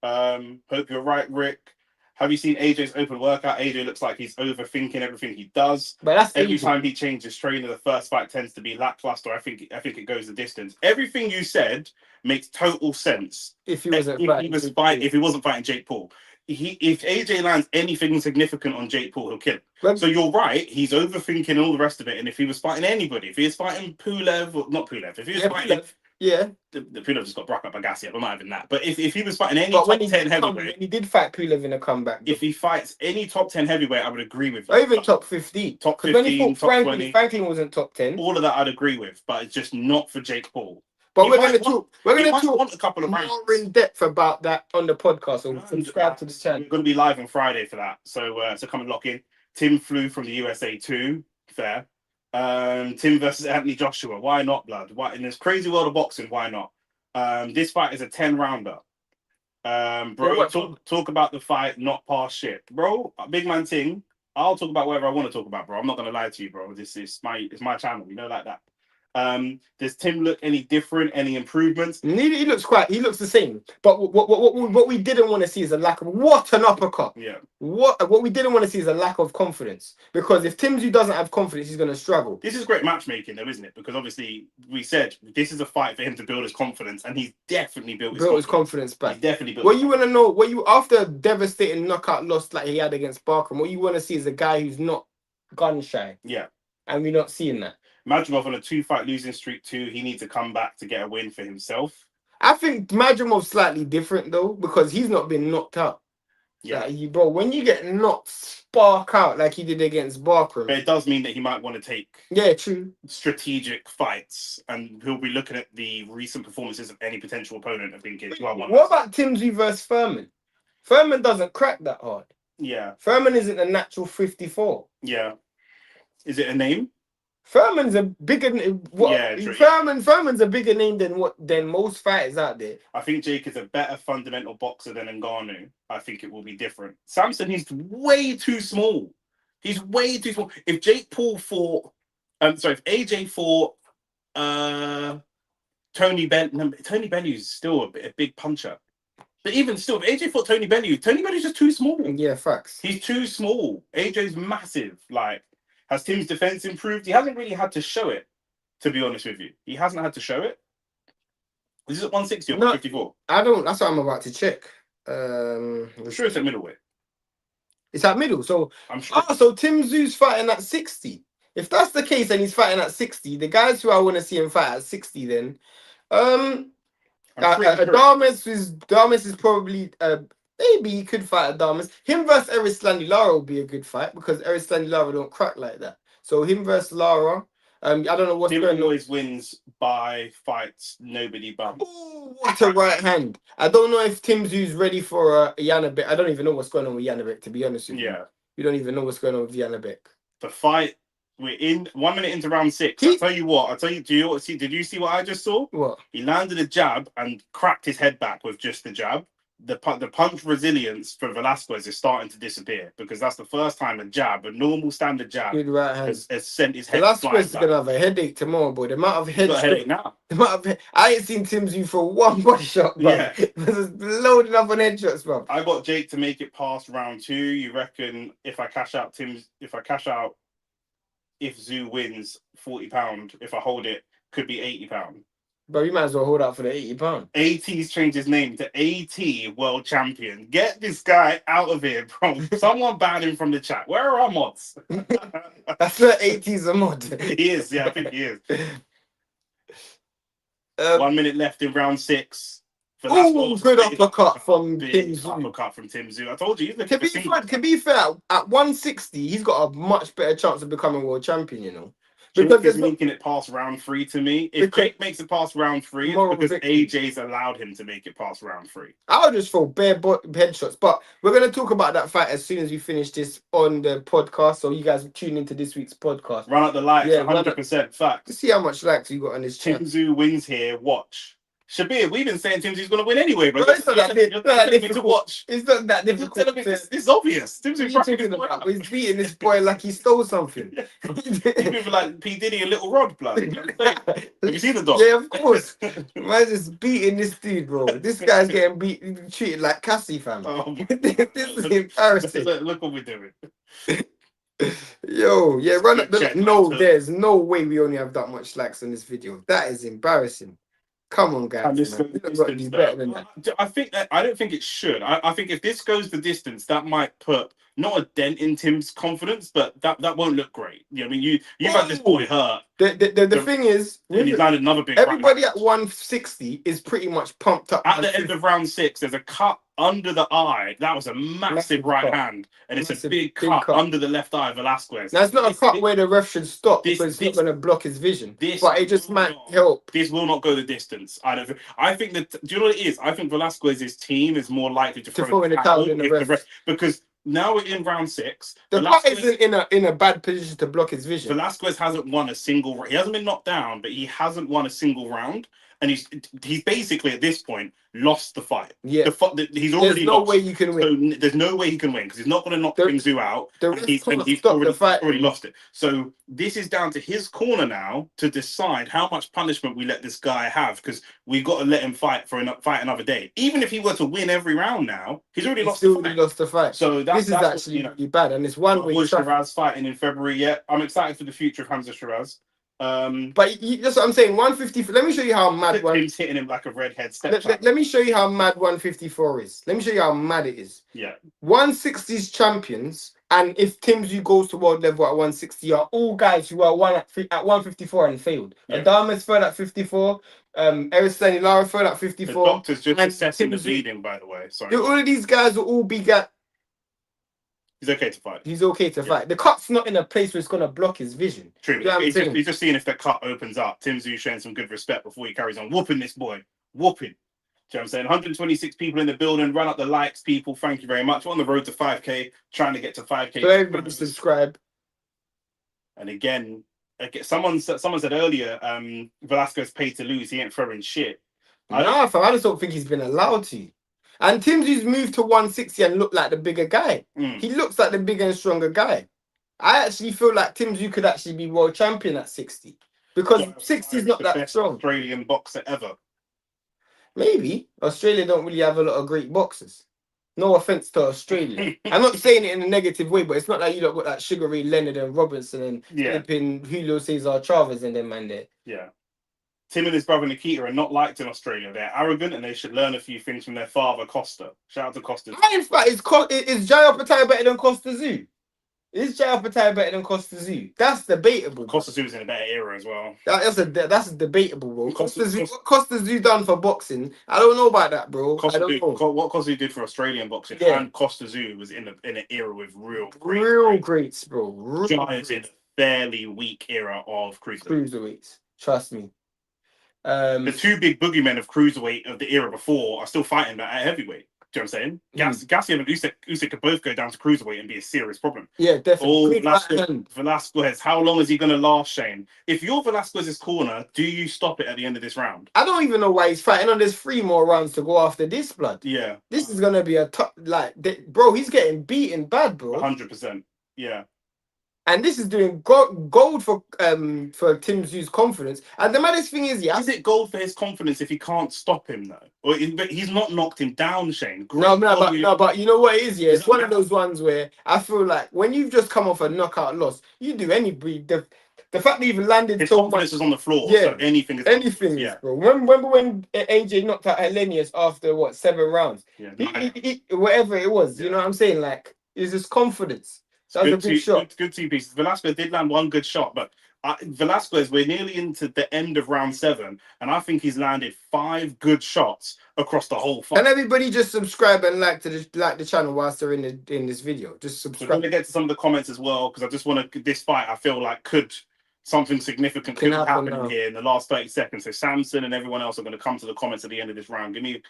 one. Hope you're right, Rick. Have you seen AJ's open workout? AJ looks like he's overthinking everything he does. But that's Every AJ. time he changes trainer, the first fight tends to be lackluster. I think it goes the distance. Everything you said makes total sense. If he wasn't If he wasn't fighting Jake Paul. If AJ lands anything significant on Jake Paul, he'll kill him. Well, so you're right, he's overthinking and all the rest of it. And if he was fighting anybody, if he was fighting Pulev, or not Pulev, if he was fighting Pulev, yeah, the Pulev just got Brock up Agassi, but not even that. But if he was fighting any but top 10 heavyweight, when he did fight Pulev in a comeback, if he fights any top 10 heavyweight, I would agree with you. or even top 15. Top Because when he 15, fought top 20. Franklin wasn't top 10. All of that I'd agree with, but it's just not for Jake Paul. But You we're might going to talk. We're going to talk want a couple of more rounds. in depth about that on the podcast. So subscribe to the channel. We're going to be live on Friday for that. So come and lock in. Tim flew from the USA too. Fair. Tim versus Anthony Joshua. Why not, blood? Why in this crazy world of boxing? Why not? This fight is a 10-rounder. Bro, talk about the fight, not past shit, bro. Big man thing. I'll talk about whatever I want to talk about, bro. I'm not going to lie to you, bro. It's my channel. You know, like that. Does Tim look any different? Any improvements? He looks the same. But what we didn't want to see is a lack of what an uppercut. Yeah. What we didn't want to see is a lack of confidence. Because if Tim Tszyu doesn't have confidence, he's going to struggle. This is great matchmaking, though, isn't it? Because obviously we said this is a fight for him to build his confidence, and he's definitely built his confidence back. He's definitely built. What you want to know? After a devastating knockout loss like he had against Barker, what you want to see is a guy who's not gun shy. Yeah. And we're not seeing that. Madrimov on a 2-fight losing streak too. He needs to come back to get a win for himself. I think Madrimov's slightly different though because he's not been knocked out. Yeah, bro. When you get knocked spark out like he did against Barker, but it does mean that he might want to take true strategic fights, and he'll be looking at the recent performances of any potential opponent and thinking, what about Tim Tszyu versus Furman? Furman doesn't crack that hard. Yeah, Furman isn't a natural 54. Yeah, is it a name? Furman's a bigger Furman's a bigger name than most fighters out there. I think Jake is a better fundamental boxer than Ngannou. I think it will be different. Samson, he's way too small. He's way too small. If Jake Paul fought, if AJ fought Tony Bellew's still a big puncher. But even still, if AJ fought Tony Bellew's just too small. Yeah, facts. He's too small. AJ's massive. Like, has Tim's defense improved? He hasn't really had to show it, to be honest with you. He hasn't had to show it. Is this at 160 or 154? I don't. That's what I'm about to check. I'm sure it's at middleweight. It's at middle. So I'm sure. So Tim Tszyu's fighting at 60. If that's the case and he's fighting at 60, the guys who I want to see him fight at 60, then Adames is probably maybe he could fight Adames. Him versus Erislandy Lara will be a good fight because Erislandy Lara don't crack like that. So him versus Lara. I don't know what's going on. Tim always wins by fights nobody bumps. Oh, what a right hand! I don't know if Tim Tszyu's ready for Janabek. I don't even know what's going on with Janabek, to be honest with you. Yeah, we don't even know what's going on with Janabek. The fight. We're in 1 minute into round 6. I'll tell you what. Did you see what I just saw? What? He landed a jab and cracked his head back with just the jab. The punch resilience for Velasquez is starting to disappear because that's the first time a normal standard jab, good right hand, has sent his head. Velasquez is gonna have a headache tomorrow, boy. The amount of headache now. I ain't seen Tim Tszyu for one body shot, bro. Yeah, loading up on headshots, bro. I got Jake to make it past round 2. You reckon if I cash out, if Tszyu wins £40, if I hold it, could be £80. Bro, you might as well hold out for the £80. AT's changed his name to AT World Champion. Get this guy out of here, bro. Someone ban him from the chat. Where are our mods? That's not AT's a mod. He is, yeah, I think he is. 1 minute left in round 6. Oh, good uppercut from Tim Tszyu. Uppercut from Tim Tszyu. I told you. To be fair, at 160, he's got a much better chance of becoming world champion, you know. Because he's making it past round 3 to me. If Jake makes it past round 3, it's because AJ's allowed him to make it past round 3. I'll just throw bare headshots. But we're going to talk about that fight as soon as we finish this on the podcast. So you guys tune into this week's podcast. Run up the likes, 100% fact. See how much likes you got on this channel. Tim Tszyu wins here. Watch. Shabir, we've been saying Tim Tszyu going to win anyway, bro. Bro, it's not that You're telling me to watch. It's not that You're difficult. telling me this is obvious. Tim What are Tszyu you fucking talking this boy about? up. He's beating this boy like he stole something. People like P Diddy and Little Rod, blood. Have you seen the dog? Yeah, of course. Man's just beating this dude, bro. This guy's getting treated like Cassie, fam. Oh my This is embarrassing. Look what we're doing. Yo, yeah, run up the Check, no, man. there's no way we only have that much likes on this video. That is embarrassing. Come on, guys. And this Man. goes You the don't got to distance do better than that. I think that I don't think it should. I think if this goes the distance, that might put not a dent in Tim's confidence, but that won't look great. You know, I mean, you've had this boy hurt. The thing is, And he's landed another big. everybody at 160 is pretty much pumped up. At the end of round 6, there's a cut under the eye. That was a massive right cut. hand, and it's Massive, a big big cut cut. under the left eye of Velasquez. Now it's not a cut where the ref should stop this- because it's this- not going to block his vision. this But it just will might not- help. This will not go the distance. I think that. Do you know what it is? I think Velasquez's team is more likely to throw in the towel than the ref. because now we're in round 6. The cut isn't in a bad position to block his vision. Velasquez hasn't won a single. He hasn't been knocked down, but he hasn't won a single round, and he's basically at this point lost the fight. Yeah, He's already there's no lost. way you can win. So there's no way he can win because he's not going to knock Tim Tszyu out. The And ref he's can't stop the fight. already lost it. So this is down to his corner now to decide how much punishment we let this guy have, because we've got to let him fight another day. Even if he were to win every round now, he's already lost the fight. So this is actually really bad, and it's one way. Shiraz fighting in February yet. I'm excited for the future of Hamza Shiraz. But that's what I'm saying. 150. Let me show you how mad Tim's hitting him like a redhead step. Let me show you how mad 154 is. Let me show you how mad it is. Yeah. 160's champions, and if Tim Tszyu goes to world level at 160, are all guys who are at 154 and failed. Yeah. Adama's failed at 54. Eristani Lara failed at 54. The doctor's just and assessing the Tim Tszyu- bleeding, by the way. Sorry. All of these guys will all be He's okay to fight. He's okay to fight. The cut's not in a place where it's gonna block his vision. True. You know He's just seeing if the cut opens up. Tim Tszyu showing some good respect before he carries on whooping this boy. Whooping. Do you know what I'm saying? 126 people in the building. Run up the likes, people. Thank you very much. We're on the road to 5K. Trying to get to 5K. So everybody subscribe. And again, someone said earlier, Velasquez paid to lose. He ain't throwing shit. I just don't think he's been allowed to. And Tim Tszyu's moved to 160 and looked like the bigger guy. He looks like the bigger and stronger guy. I actually feel like Tim Tszyu could actually be world champion at 60. Because 60 is not the that best strong. Australian boxer ever. Maybe. Australia don't really have a lot of great boxers. No offense to Australia. I'm not saying it in a negative way, but it's not like you lot got like Sugar Ray Leonard and Robertson and flipping Julio Cesar Chavez and them man there. Yeah. Tim and his brother Nikita are not liked in Australia. They're arrogant and they should learn a few things from their father, Costa. Shout out to Costa. In fact, is Jai Opetaia better than Costa Tszyu? Is Jai Opetaia better than Costa Tszyu? That's debatable. Costa Tszyu in a better era as well. That's debatable, bro. What Costa Tszyu done for boxing? I don't know about that, bro. What Costa Tszyu did for Australian boxing, and Costa Tszyu was in an era with real greats, bro. Giants in a fairly weak era of cruiserweights. Trust me. The two big boogeymen of cruiserweight of the era before are still fighting that at heavyweight. Do you know what I'm saying? Gassiev and Usyk could both go down to cruiserweight and be a serious problem. Yeah, definitely. Velasquez, how long is he going to last, Shane? If you're Velasquez's corner, do you stop it at the end of this round? I don't even know why he's fighting on. There's 3 more rounds to go after this, blood. Yeah. This is going to be a tough, bro, he's getting beaten bad, bro. 100%. Yeah. And this is doing gold for Tim Tszyu's confidence. And the maddest thing is, is it gold for his confidence if he can't stop him though? But he's not knocked him down, Shane. But you know what it is? Yeah, it's one of those ones where I feel like when you've just come off a knockout loss, you do any breed. The fact that he even landed his so confidence much is on the floor. Yeah, so anything is, bro. Remember when AJ knocked out Hellenius after 7 rounds? Yeah, whatever it was, you know what I'm saying? Like, it's his confidence. That was a big shot. Good 2 pieces. Velasquez did land 1 good shot, but Velasquez, we're nearly into the end of round 7, and I think he's landed 5 good shots across the whole fight. And everybody just subscribe and like the channel whilst they're in this video. Just subscribe. We're going to get to some of the comments as well, because I just want to. This fight, I feel like something significant could happen here in the last 30 seconds. So Samson and everyone else are going to come to the comments at the end of this round. Give me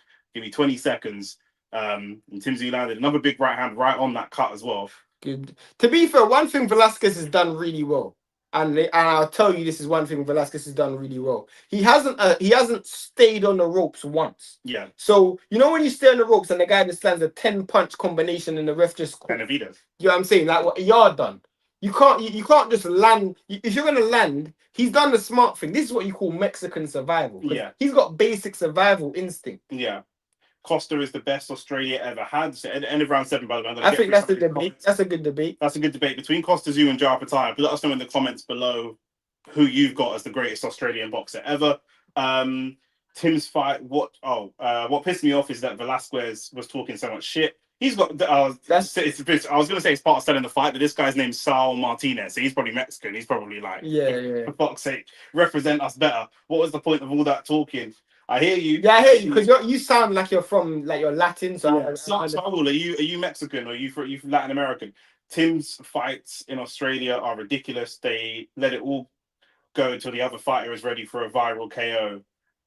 20 seconds. And Tim Tszyu landed another big right hand right on that cut as well. Good. To be fair, one thing Velasquez has done really well And I'll tell you, this is one thing Velasquez has done really well. He hasn't stayed on the ropes once. Yeah. So you know when you stay on the ropes and the guy just lands a 10 punch combination and the ref just, Benavides. you know what I'm saying? Like what Yard done. You can't just land. If you're gonna land, he's done the smart thing. This is what you call Mexican survival. Yeah. He's got basic survival instinct. Yeah. Costa is the best Australia ever had. So, end of round 7, by the way. I think that's the debate. That's a good debate. That's a good debate between Costa Tszyu and Jaya Pattaya. But let us know in the comments below who you've got as the greatest Australian boxer ever. Tim's fight. What pissed me off is that Velasquez was talking so much shit. He's got. I was going to say it's part of selling the fight, but this guy's name's Saul Martinez. So he's probably Mexican. He's probably like, yeah. For fuck's sake, represent us better. What was the point of all that talking? I hear you. Yeah, I hear you because you sound like you're from you're Latin. So yeah. Saul, are you Mexican or are you from Latin American? Tim's fights in Australia are ridiculous. They let it all go until the other fighter is ready for a viral KO.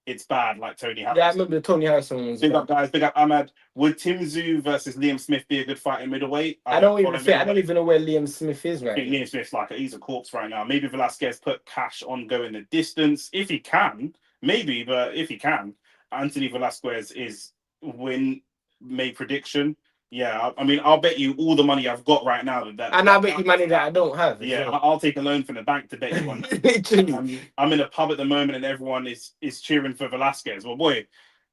It's bad, like Tony Harris. Yeah, I remember the Tony Harrison ones. Big up, guys. Big up, Ahmad. Would Tim Tszyu versus Liam Smith be a good fight in middleweight? I don't even know where Liam Smith is right now. Liam Smith's he's a corpse right now. Maybe Velasquez put cash on going the distance. If he can, maybe, but if he can, Anthony Velazquez is win made prediction. Yeah, I mean, I'll bet you all the money I've got right now. And I'll bet you money that I don't have. Yeah, well. I'll take a loan from the bank to bet you one. Literally. I'm in a pub at the moment and everyone is cheering for Velasquez. Well, boy,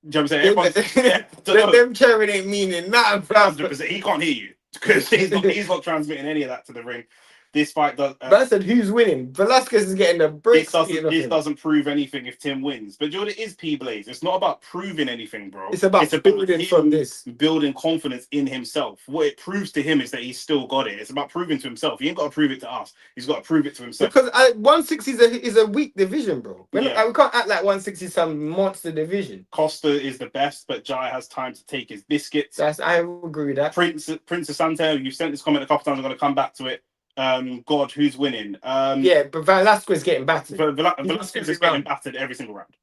do you know what I'm saying? Them cheering ain't meaning nothing. He can't hear you because he's not transmitting any of that to the ring. This fight does. But I said, who's winning? Velasquez is getting the bricks. This doesn't prove anything if Tim wins. But Jordan is P-Blaze. It's not about proving anything, bro. It's about building from this. Building confidence in himself. What it proves to him is that he's still got it. It's about proving to himself. He ain't got to prove it to us. He's got to prove it to himself. Because 160 is a weak division, bro. We can't act like 160 is some monster division. Costa is the best, but Jai has time to take his biscuits. I agree with that. Prince of Santel, you've sent this comment a couple times. I'm going to come back to it. God, who's winning? But Velasquez getting battered. Velasquez is getting battered every single round.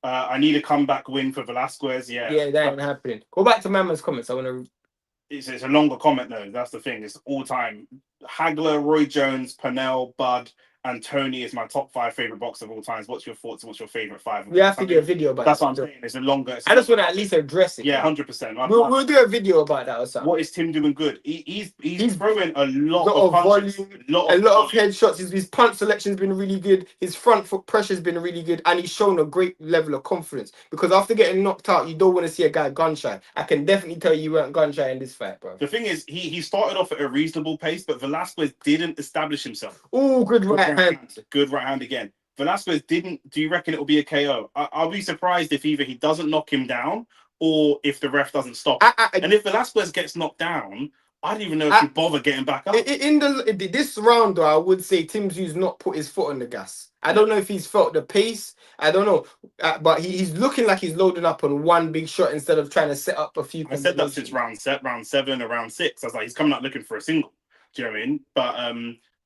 I need a comeback win for Velasquez. Yeah, that ain't happening. Go back to Mama's comments. I want to. It's a longer comment though. That's the thing. It's all time. Hagler, Roy Jones, Pernell, Bud, and Tony is my top 5 favorite boxers of all times. What's your thoughts? What's your favorite 5? We have to do a video about. That's what I'm saying. It's a longer. I just want to at least address it. Yeah, 100%. We'll do a video about that or something. What is Tim doing good? He's throwing a lot of punches, volume, a lot of headshots. His punch selection's been really good. His front foot pressure's been really good, and he's shown a great level of confidence. Because after getting knocked out, you don't want to see a guy gun shy. I can definitely tell you weren't gun shy in this fight, bro. The thing is, he started off at a reasonable pace, but Velasquez didn't establish himself. Oh, good right hand. Good right hand again. Velasquez didn't. Do you reckon it will be a KO? I'll be surprised if either he doesn't knock him down or if the ref doesn't stop. And if Velasquez gets knocked down, I don't even know if he bother getting back up. In this round, though, I would say Tim Tszyu not put his foot on the gas. I don't know if he's felt the pace. I don't know, but he's looking like he's loading up on one big shot instead of trying to set up a few. I said that since round 7 or round 6. I was like, he's coming out looking for a single. Do you know what I mean? But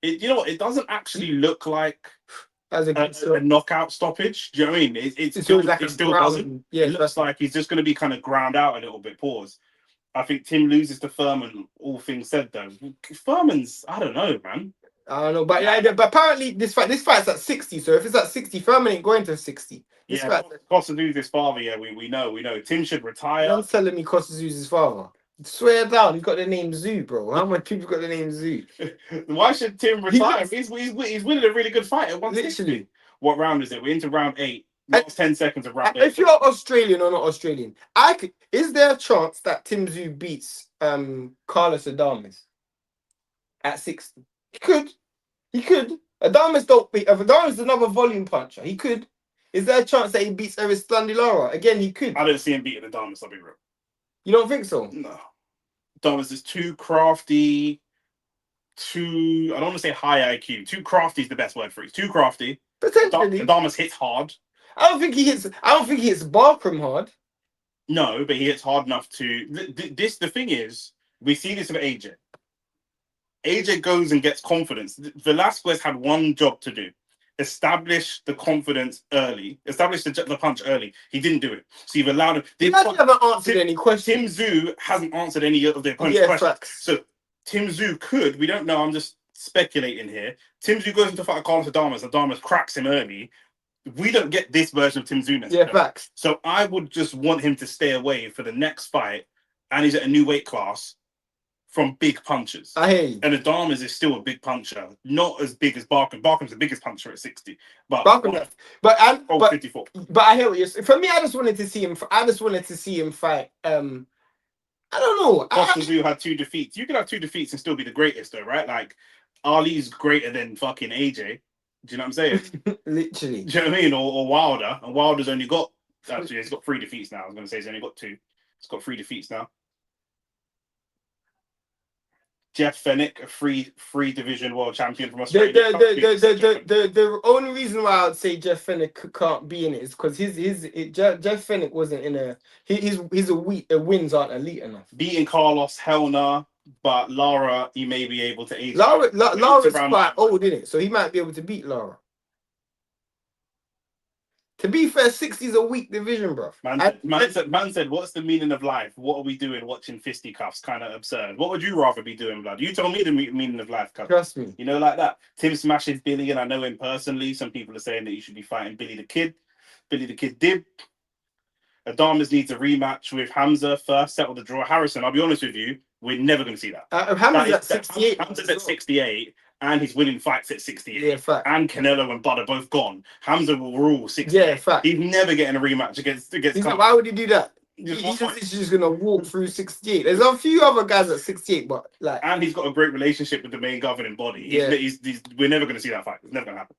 you know what? It doesn't actually look like a knockout stoppage. Do you know what I mean? It still doesn't. Yeah, it looks like he's just going to be kind of ground out a little bit. Pause. I think Tim loses to Furman. All things said, though, Furman's. I don't know, man. I don't know, but apparently this fight's at 60. So if it's at 60, Furman ain't going to 60. Costa Tszyu his father. Yeah, we know. Tim should retire. You're telling me Costa Tszyu his father. Swear down, he's got the name Tszyu, bro. How many people got the name Tszyu? Why should Tim retire? He's winning a really good fight at 160. Literally. What round is it? We're into round 8. Last 10 seconds of round 8. If you're Australian or not Australian, is there a chance that Tim Tszyu beats Carlos Adames at 60? He could. Adames don't beat. If Adames is another volume puncher, he could. Is there a chance that he beats Aristandi Lara? Again, he could. I don't see him beating Adames, I'll be real. You don't think so? No. Adames is too crafty, I don't want to say high IQ. Too crafty is the best word for it. Too crafty. Potentially. Adames hits hard. I don't think he hits Barkram hard. No, but he hits hard enough to. The thing is, we see this with AJ. AJ goes and gets confidence. Velasquez had one job to do: establish the confidence early, establish the punch early. He didn't do it, so you've allowed him. He haven't answered any questions. Tim Tszyu hasn't answered any of their questions. So Tim Tszyu could. We don't know. I'm just speculating here. Tim Tszyu goes into fight Carlos Adames cracks him early. We don't get this version of Tim Tszyu. Yeah, facts. So I would just want him to stay away for the next fight, and he's at a new weight class from big punchers. I hear you. And Adames is still a big puncher, not as big as Barkham. Barkham's the biggest puncher at 60, but Barkham, but 54. But I hear what you're saying. For me, I just wanted to see him. I just wanted to see him fight. I don't know. Tszyu had 2 defeats. You could have 2 defeats and still be the greatest, though, right? Like Ali's greater than fucking AJ. Do you know what I'm saying? Literally. Do you know what I mean? Or Wilder, and Wilder's only got he's got 3 defeats now. I was going to say he's only got 2. He's got 3 defeats now. Jeff Fennick, a free division world champion from Australia. The only reason why I would say Jeff Fennick can't be in it is because Jeff Fennick wasn't in a his wins aren't elite enough. Beating Carlos, hell nah. But Lara, he may be able to age. Lara's quite old, isn't it? So he might be able to beat Lara. To be fair, 60 is a weak division, bro. Man said, what's the meaning of life? What are we doing watching fisticuffs? Kind of absurd. What would you rather be doing, blood? You told me the meaning of life, cuz. Trust me. You know, like that. Tim smashes Billy, and I know him personally. Some people are saying that you should be fighting Billy the Kid. Billy the Kid did. Adames needs a rematch with Hamza first, settle the draw. Harrison, I'll be honest with you, we're never going to see that. Hamza's at 68. Hamza's at 68. And he's winning fights at 68. Yeah, fact. And Canelo and Bud are both gone. Hamza will rule 68. Yeah, fact. He's never getting a rematch against why would he do that? He's just going to walk through 68. There's a few other guys at 68, but like... And he's got a great relationship with the main governing body. We're never going to see that fight. It's never going to happen.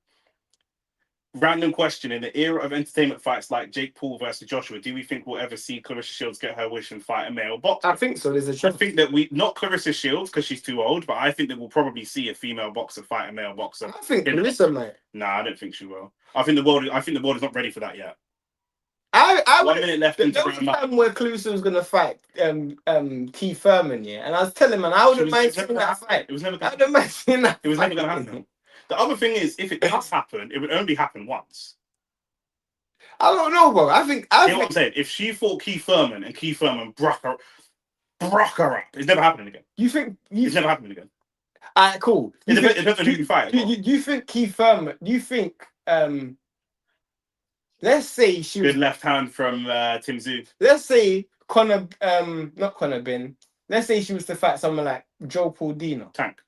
Random question. In the era of entertainment fights like Jake Paul versus Joshua, do we think we'll ever see Clarissa Shields get her wish and fight a male boxer? I think so. There's a chance. I think that not Clarissa Shields because she's too old, but I think that we'll probably see a female boxer fight a male boxer. I think Clarissa might. Nah, I don't think she will. I think the world is not ready for that yet. 1 minute left into round. There was a time where Clarissa was gonna fight Keith Thurman, yeah, and I was telling him, man, I wouldn't mind seeing that fight. It was never. I wouldn't mind seeing that. It was never gonna happen. The other thing is, if it does happen, it would only happen once. I don't know, bro. I think what I'm saying. If she fought Keith Thurman and Keith Thurman broke her up, it's never happening again. It's never happening again. Alright, cool. It depends on who you fight. Do you think Keith Thurman? Do you think let's say she was good left hand from Tim Tszyu. Let's say not Conor Ben. Let's say she was to fight someone like Joe Paul Dino. Tank.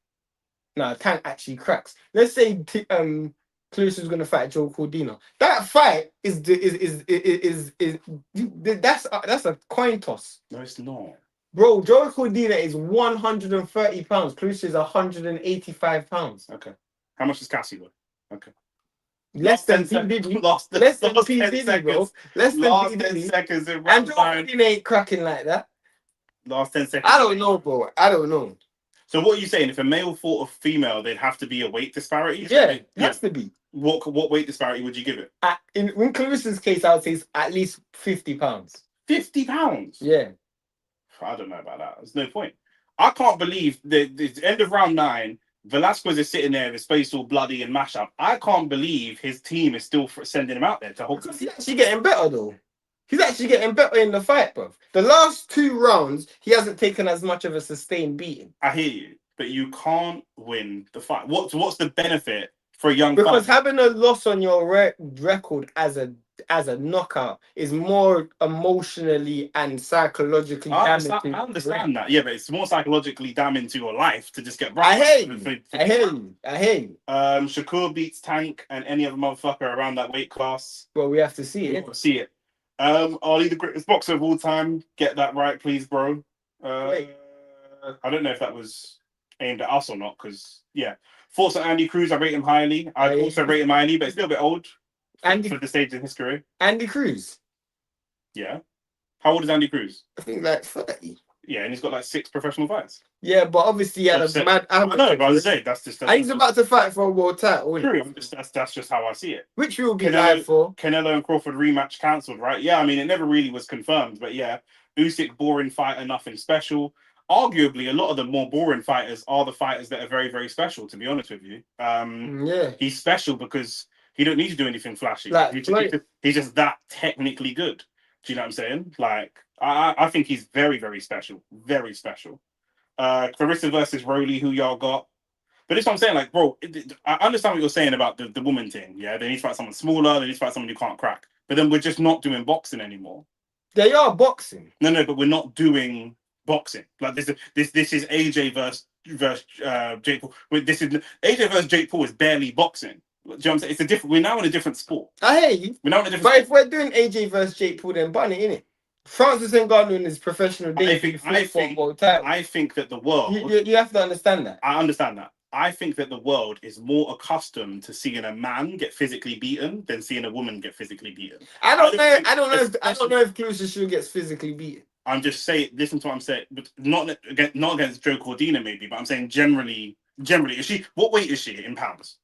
No, Tank actually cracks. Let's say Clarissa's gonna fight Joe Cordino. That fight is that's a coin toss. No, it's not. Bro, Joe Cordino is 130 pounds. Clarissa is 185 pounds. Okay. How much does Cassie weigh? Okay. Less than P. Diddy. Less than P. Diddy, bro. Less than P. Diddy. Seconds in and Joe Cordino ain't cracking like that. Last 10 seconds. I don't know, bro. I don't know. So what are you saying? If a male fought a female, there'd have to be a weight disparity? Yeah, it has to be. What weight disparity would you give it? In Clarissa's case, I would say it's at least 50 pounds. 50 pounds? Yeah. I don't know about that. There's no point. I can't believe the end of round 9, Velasquez is sitting there, his face all bloody and mash up. I can't believe his team is still sending him out there to hold. Because he's actually getting better, though. He's actually getting better in the fight, bro. The last 2 rounds, he hasn't taken as much of a sustained beating. I hear you, but you can't win the fight. What's the benefit for a young because fighter? Having a loss on your record as a knockout is more emotionally and psychologically damaging. I understand that, yeah, but it's more psychologically damaging to your life to just get. I hear you. Shakur beats Tank and any other motherfucker around that weight class. Well, we have to see it. Ali, the greatest boxer of all time. Get that right, please, bro. I don't know if that was aimed at us or not, because Forza Andy Cruz, I rate him highly. I also rate him highly, but it's a little bit old for the stage in his career. Andy Cruz. Yeah. How old is Andy Cruz? I think like 30. Yeah, and he's got like 6 professional fights. Yeah, but obviously he had a mad. I know, but I was saying that's just. And he's about to fight for a world title. True, that's just how I see it. Which we will be live for. Canelo and Crawford rematch cancelled, right? Yeah, I mean it never really was confirmed, but yeah, Usyk boring fighter, nothing special. Arguably, a lot of the more boring fighters are the fighters that are very, very special. To be honest with you, he's special because he don't need to do anything flashy. He's just that technically good. Do you know what I'm saying? Like, I think he's very, very special. Very special. Clarissa versus Rolly, who y'all got? But it's what I'm saying, like, bro, I understand what you're saying about the woman thing. Yeah, they need to fight someone smaller. They need to fight someone who can't crack. But then we're just not doing boxing anymore. They are boxing. No, but we're not doing boxing. Like this is AJ versus Jake Paul. This is AJ versus Jake Paul is barely boxing. Do you know what I'm saying? It's a different. We're now in a different sport. I hear you. We're now in a different. But sport. if we're doing AJ versus Jake Paul, then bun it, innit? Francis Ngannou in his professional debut. I think that the world. You have to understand that. I understand that. I think that the world is more accustomed to seeing a man get physically beaten than seeing a woman get physically beaten. I don't know if Clarissa Shield gets physically beaten. I'm just saying. Listen to what I'm saying. But not against Joe Cordina, maybe. But I'm saying generally. Is she? What weight is she in pounds?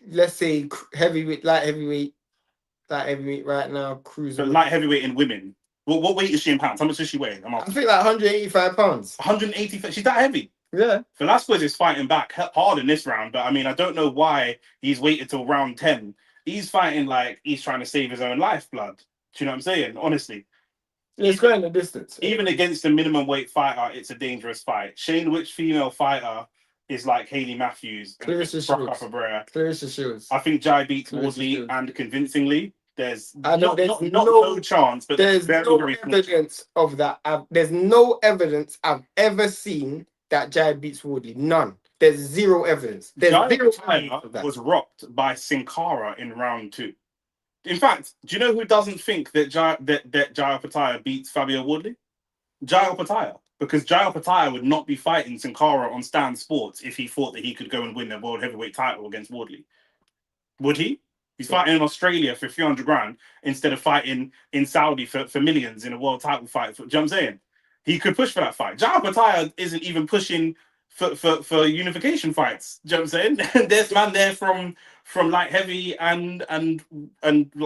Let's say heavyweight, light heavyweight right now. Cruiser. But light heavyweight in women. What weight is she in pounds? How much does she weigh? I think like 185 pounds. 185. She's that heavy. Yeah. Velasquez is fighting back hard in this round, but I mean, I don't know why he's waited till round 10. He's fighting like he's trying to save his own lifeblood. Do you know what I'm saying? Honestly. It's going the distance. Even against a minimum weight fighter, it's a dangerous fight. Shane, which female fighter is like Hayley Matthews and Clarissa Shields. I think Jai beats Wardley and convincingly. There's no chance, but there's no evidence of that. There's no evidence I've ever seen that Jai beats Wardley. None. There's zero evidence. There's zero evidence of that. Was rocked by Sin Cara in round 2. In fact, do you know who doesn't think that Jai Opetaia beats Fabio Wardley? Jai Opetaia. Because Jai Opetaia would not be fighting Sin Cara on Stan Sports if he thought that he could go and win the world heavyweight title against Wardley. Would he? He's fighting in Australia for 300 grand instead of fighting in Saudi for millions in a world title fight. Do you know what I'm saying? He could push for that fight. Jai Opetaia isn't even pushing for unification fights. Do you know what I'm saying? There's man there from light heavy and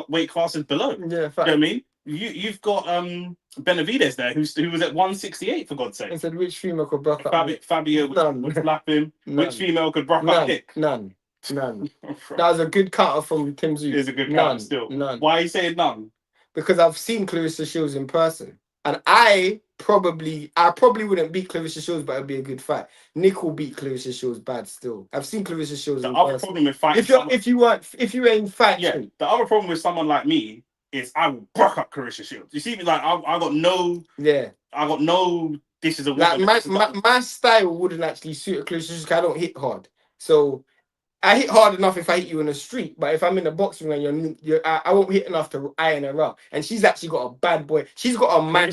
weight classes below. Yeah, you know what I mean? You've got Benavidez there, who was at 168 for God's sake. I said, which female could brock up? Fabio would slap him. Which female could brock up Nick? None. That was a good counter from Tim Tszyu. It is a good counter still. None. Why are you saying none? Because I've seen Clarissa Shields in person, and I probably wouldn't beat Clarissa Shields, but it'd be a good fight. Nick will beat Clarissa Shields bad still. I've seen Clarissa Shields in person. Problem with fighting if you ain't fighting, yeah. The other problem with someone like me is I will brock up Clarissa Shields. You see me like I got no. Yeah. I got no. This is a like my style wouldn't actually suit a Clarissa Shields because I don't hit hard. So I hit hard enough if I hit you in the street, but if I'm in a boxing ring, I won't hit enough to iron her out. And she's actually got a bad boy. She's got a man.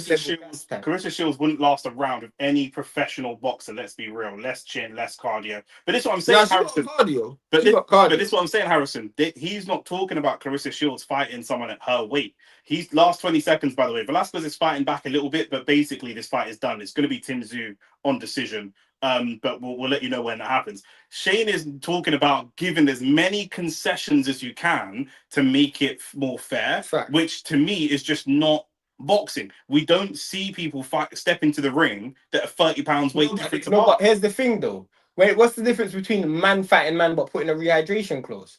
Clarissa Shields wouldn't last a round with any professional boxer. Let's be real. Less chin, less cardio. But this is what I'm saying, Harrison. Cardio. But this is what I'm saying, Harrison. He's not talking about Clarissa Shields fighting someone at her weight. He's last 20 seconds, by the way. Velasquez is fighting back a little bit, but basically this fight is done. It's going to be Tim Tszyu on decision. But we'll let you know when that happens. Shane is talking about giving as many concessions as you can to make it more fair, which to me is just not boxing. We don't see people step into the ring that are 30 pounds weight difference apart. But here's the thing though. What's the difference between man fighting man but putting a rehydration clause?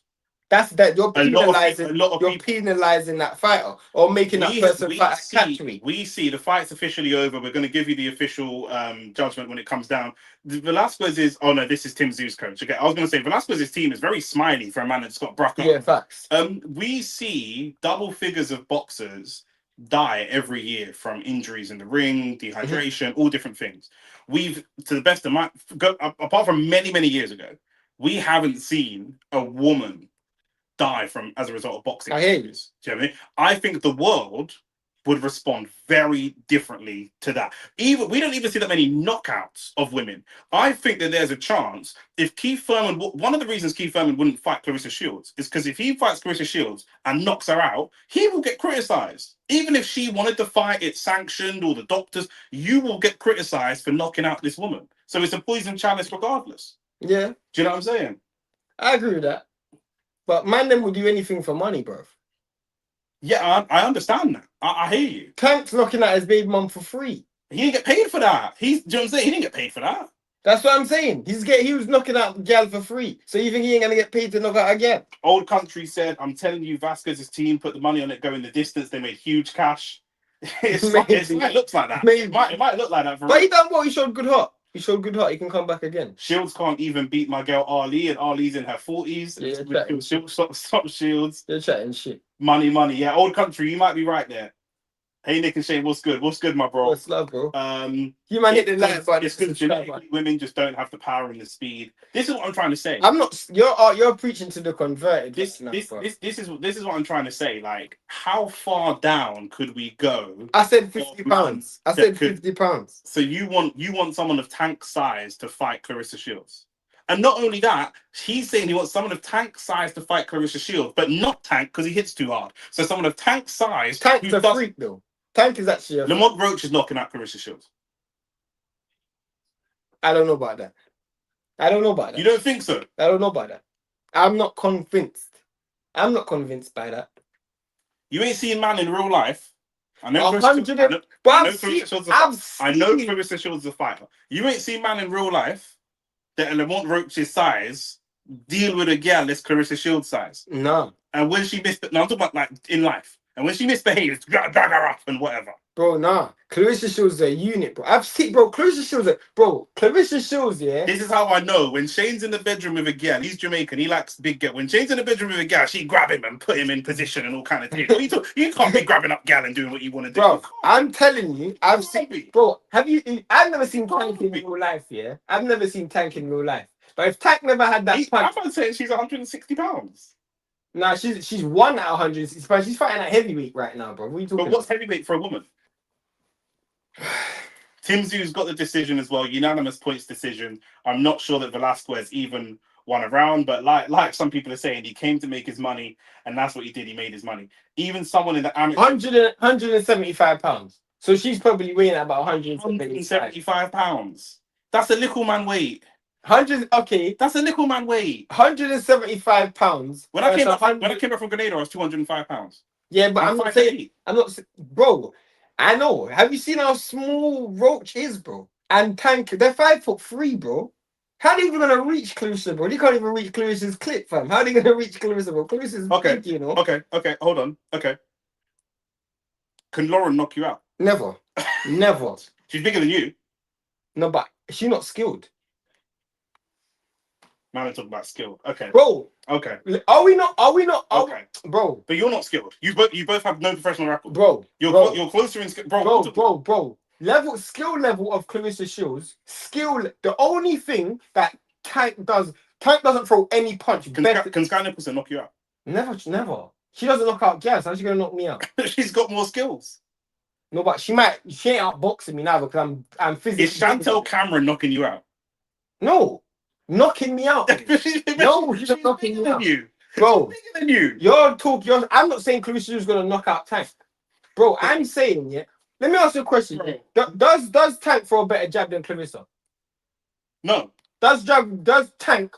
That's that you're penalizing. You're penalizing that fighter or making that person fight a catch me. We see the fight's officially over. We're going to give you the official judgment when it comes down. Velasquez is. Oh no, this is Tim Tszyu's coach. Okay, I was going to say Velasquez's team is very smiley for a man that's got Brock up. Yeah, facts. We see double figures of boxers die every year from injuries in the ring, dehydration, all different things. We've, to the best of my, apart from many years ago, we haven't seen a woman die as a result of boxing. I hear you. Do you know what I mean? I think the world would respond very differently to that. We don't even see that many knockouts of women. I think that there's a chance if Keith Thurman, one of the reasons Keith Thurman wouldn't fight Clarissa Shields is because if he fights Clarissa Shields and knocks her out, he will get criticized. Even if she wanted to fight, it's sanctioned, or the doctors, you will get criticized for knocking out this woman. So it's a poison chalice regardless. Yeah. Do you know what I'm saying? I agree with that. But man, them will do anything for money, bro. Yeah, I understand that. I hear you. Tank's knocking out his baby mum for free. He didn't get paid for that. Do you know what I'm saying? He didn't get paid for that. That's what I'm saying. He was knocking out gal for free. So you think he ain't gonna get paid to knock out again? Old Country said, "I'm telling you, Vasquez's team put the money on it going the distance. They made huge cash." It might look like that. Maybe. It might look like that. But he done what? He showed good heart. He showed good heart. He can come back again. Shields can't even beat my girl Ali, and Ali's in her 40s. Yeah, Stop Shields. They're chatting shit. Money. Yeah, old country. You might be right there. Hey, Nick and Shane, what's good? What's good, my bro? What's love, bro? You might hit the like button. It's good. Genetically, women just don't have the power and the speed. This is what I'm trying to say. I'm not. You're preaching to the converted. This is what I'm trying to say. Like, how far down could we go? I said £50. I said £50. So you want someone of Tank size to fight Clarissa Shields, and not only that, he's saying he wants someone of Tank size to fight Clarissa Shields, but not Tank because he hits too hard. So someone of Tank size. Tank's a freak though. Tank is actually a Lamont Roach is knocking out Clarissa Shields. I don't know about that. You don't think so? I don't know about that. I'm not convinced. I'm not convinced by that. You ain't seen man in real life. I know Clarissa Shields is a fighter. You ain't seen man in real life that at Lamont Roach's size deal with a girl that's Clarissa Shields size. No. And when she I'm talking about like in life. And when she misbehaves, drag her up and whatever. Bro, nah. Clarissa Shields is a unit, bro. I've seen, bro. Clarissa Shields, yeah. This is how I know. When Shane's in the bedroom with a girl, he's Jamaican. He likes big girl. When Shane's in the bedroom with a girl, she grab him and put him in position and all kind of things. You can't be grabbing up gal and doing what you want to do. Bro, I'm telling you, I've seen. Bro, I've never seen Tank in real life. Yeah, I've never seen Tank in real life. But if Tank never had that punch, I'm saying she's 160 pounds. Nah, she's one at 160 pounds. She's fighting at heavyweight right now, bro. What are you talking But what's heavyweight for a woman? Tim Tszyu's got the decision as well, unanimous points decision. I'm not sure that Velasquez even won a round, but like some people are saying, he came to make his money, and that's what he did. He made his money. Even someone in the amateur 175 pounds. So she's probably weighing at about 175 pounds. That's a little man weight. 100. Okay, that's a little man weight. 175 pounds. When I came back from Grenada, I was 205 pounds. Yeah, but I'm not saying. Bro. I know. Have you seen how small Roach is, bro? And Tank, they're 5'3", bro. How are they even gonna reach Clarissa, bro? They can't even reach Clarissa's clip, fam. How are they gonna reach Clarissa, bro? Clarissa's big, you know. Okay, hold on. Okay. Can Lauren knock you out? Never. She's bigger than you. No, but she's not skilled. Man, I'm talking about skill. Okay. Bro. Okay. Are we not? Okay. Bro. But you're not skilled. You both have no professional record. Bro. You're closer in skill. Bro. Skill level of Clarissa Shields. The only thing that Tank doesn't throw any punch. Can Sky Nicholson knock you out? Never. She doesn't knock out gas. How's she gonna knock me out? She's got more skills. No, but she ain't outboxing me now because I'm physically. Is Chantel Cameron knocking you out? No. Knocking me out. No, she's not knocking me out. Bro, bigger than you. I'm not saying Clarissa is gonna knock out Tank. Bro, I'm saying, yeah. Let me ask you a question. Does Tank throw a better jab than Clarissa? No. Does Tank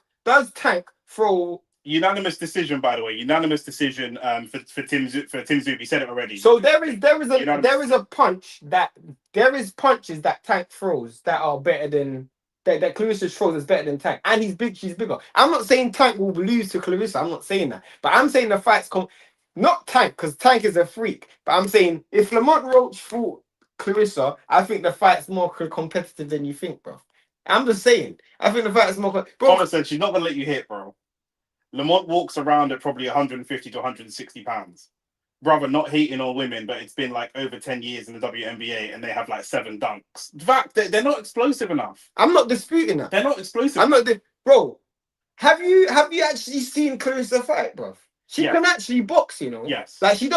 throw unanimous decision, by the way. Unanimous decision for Tim Tszyu. He said it already. So there is punches that Tank throws that are better than that Clarissa throws is better than Tank, and she's bigger. I'm not saying Tank will lose to Clarissa. I'm not saying that, but I'm saying the fight's not Tank because Tank is a freak. But I'm saying if Lamont Roach fought Clarissa, I think the fight's more competitive than you think, bro. I'm just saying. I think the fight's more. Bro, Thomas said she's not gonna let you hit, bro. Lamont walks around at probably 150 to 160 pounds. Brother, not hating on women, but it's been like over 10 years in the WNBA and they have like 7 dunks. In fact, they're not explosive enough. I'm not disputing that. They're not explosive. Bro, have you actually seen Clarissa fight, bro? She can actually box, you know? Yes. Like she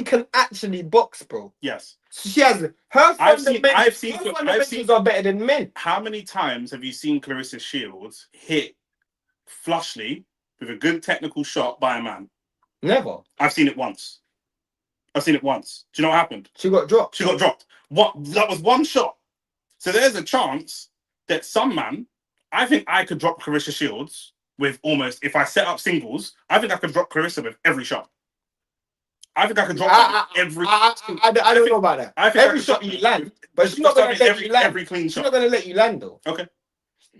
can actually box, bro. Yes. So she has her fundamentals are better than men. How many times have you seen Clarissa Shields hit flushly with a good technical shot by a man? Never. I've seen it once. Do you know what happened? She got dropped. What? That was one shot. So there's a chance that some man, I think I could drop Clarissa Shields with almost, if I set up singles, I think I could drop Clarissa with every shot. I think I could drop every. I don't know about that. Every shot you land, but she's not going to let you land. Every clean shot. She's not going to let you land though. Okay.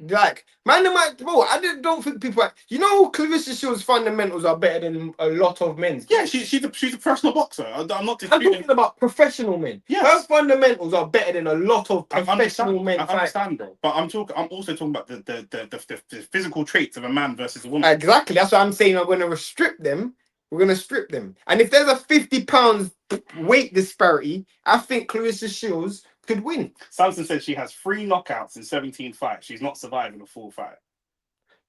Like, man, bro, don't think people. You know, Clarissa Shields' fundamentals are better than a lot of men's. Yeah, she's a professional boxer. I'm not I'm disputing. talking about professional men. Yes. Her fundamentals are better than a lot of professional men. I understand, bro. But I'm also talking about the physical traits of a man versus a woman. Exactly. That's what I'm saying. I'm going to strip them. We're going to strip them. And if there's a 50 pounds weight disparity, I think Clarissa Shields could win. Samson said she has 3 knockouts in 17 fights. She's not surviving a full fight.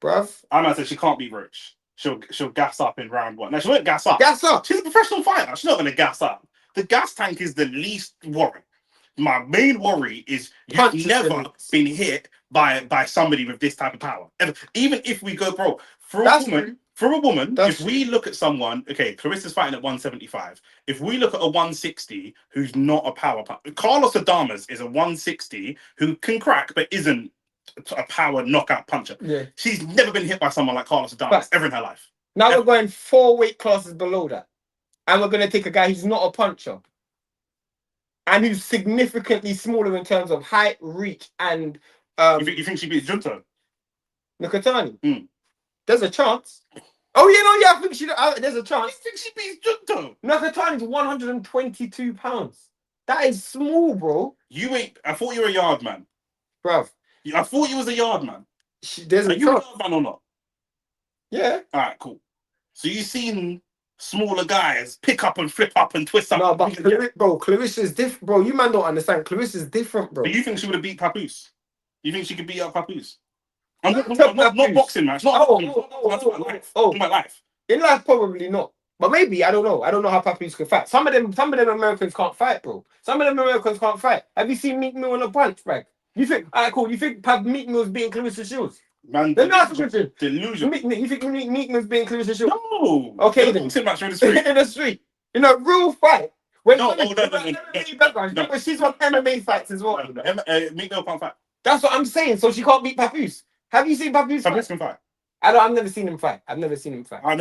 Bruv. I said she can't be Roach. She'll gas up in round 1. No, she won't gas up. Gas up. She's a professional fighter. She's not going to gas up. The gas tank is the least worry. My main worry is you've never been hit by somebody with this type of power. Even if we go, bro, for a woman, if we look at someone, okay, Clarissa's fighting at 175. If we look at a 160 who's not a power puncher, Carlos Adames is a 160 who can crack but isn't a power knockout puncher. Yeah. She's never been hit by someone like Carlos Adames ever in her life. Now we're going 4 weight classes below that. And we're going to take a guy who's not a puncher. And who's significantly smaller in terms of height, reach, and... You think she beats Junto? Nakatani? There's a chance. Oh, yeah, I think there's a chance. You think she beats Junto? Nakatani's 122 pounds. That is small, bro. I thought you were a yard man. Bruv. I thought you was a yard man. Are you a yard man or not? Yeah. All right, cool. So you've seen smaller guys pick up and flip up and twist up. No, but Clarissa's different, bro. You man don't understand. Clarissa's different, bro. But you think she would have beat Papoose? You think she could beat up Papoose? I'm not boxing, man. It's not my life. In life, probably not. But maybe, I don't know. I don't know how Papoose can fight. Some of them Americans can't fight, bro. Some of them Americans can't fight. Have you seen Meek Mill on a punch bag? You think, alright, cool. You think Meek Mill's beating Clarissa Shields? Man, let me ask a question. Delusion. You think Meek Mill's beating Clarissa Shields? No. Okay, then. Match in the street. In the street. In a real fight. No. She's on MMA fights as well. Meek Mill can't fight. That's what I'm saying. So she can't beat Papoose. Have you seen Papoose fight? Papoose can fight. I've never seen him fight. I know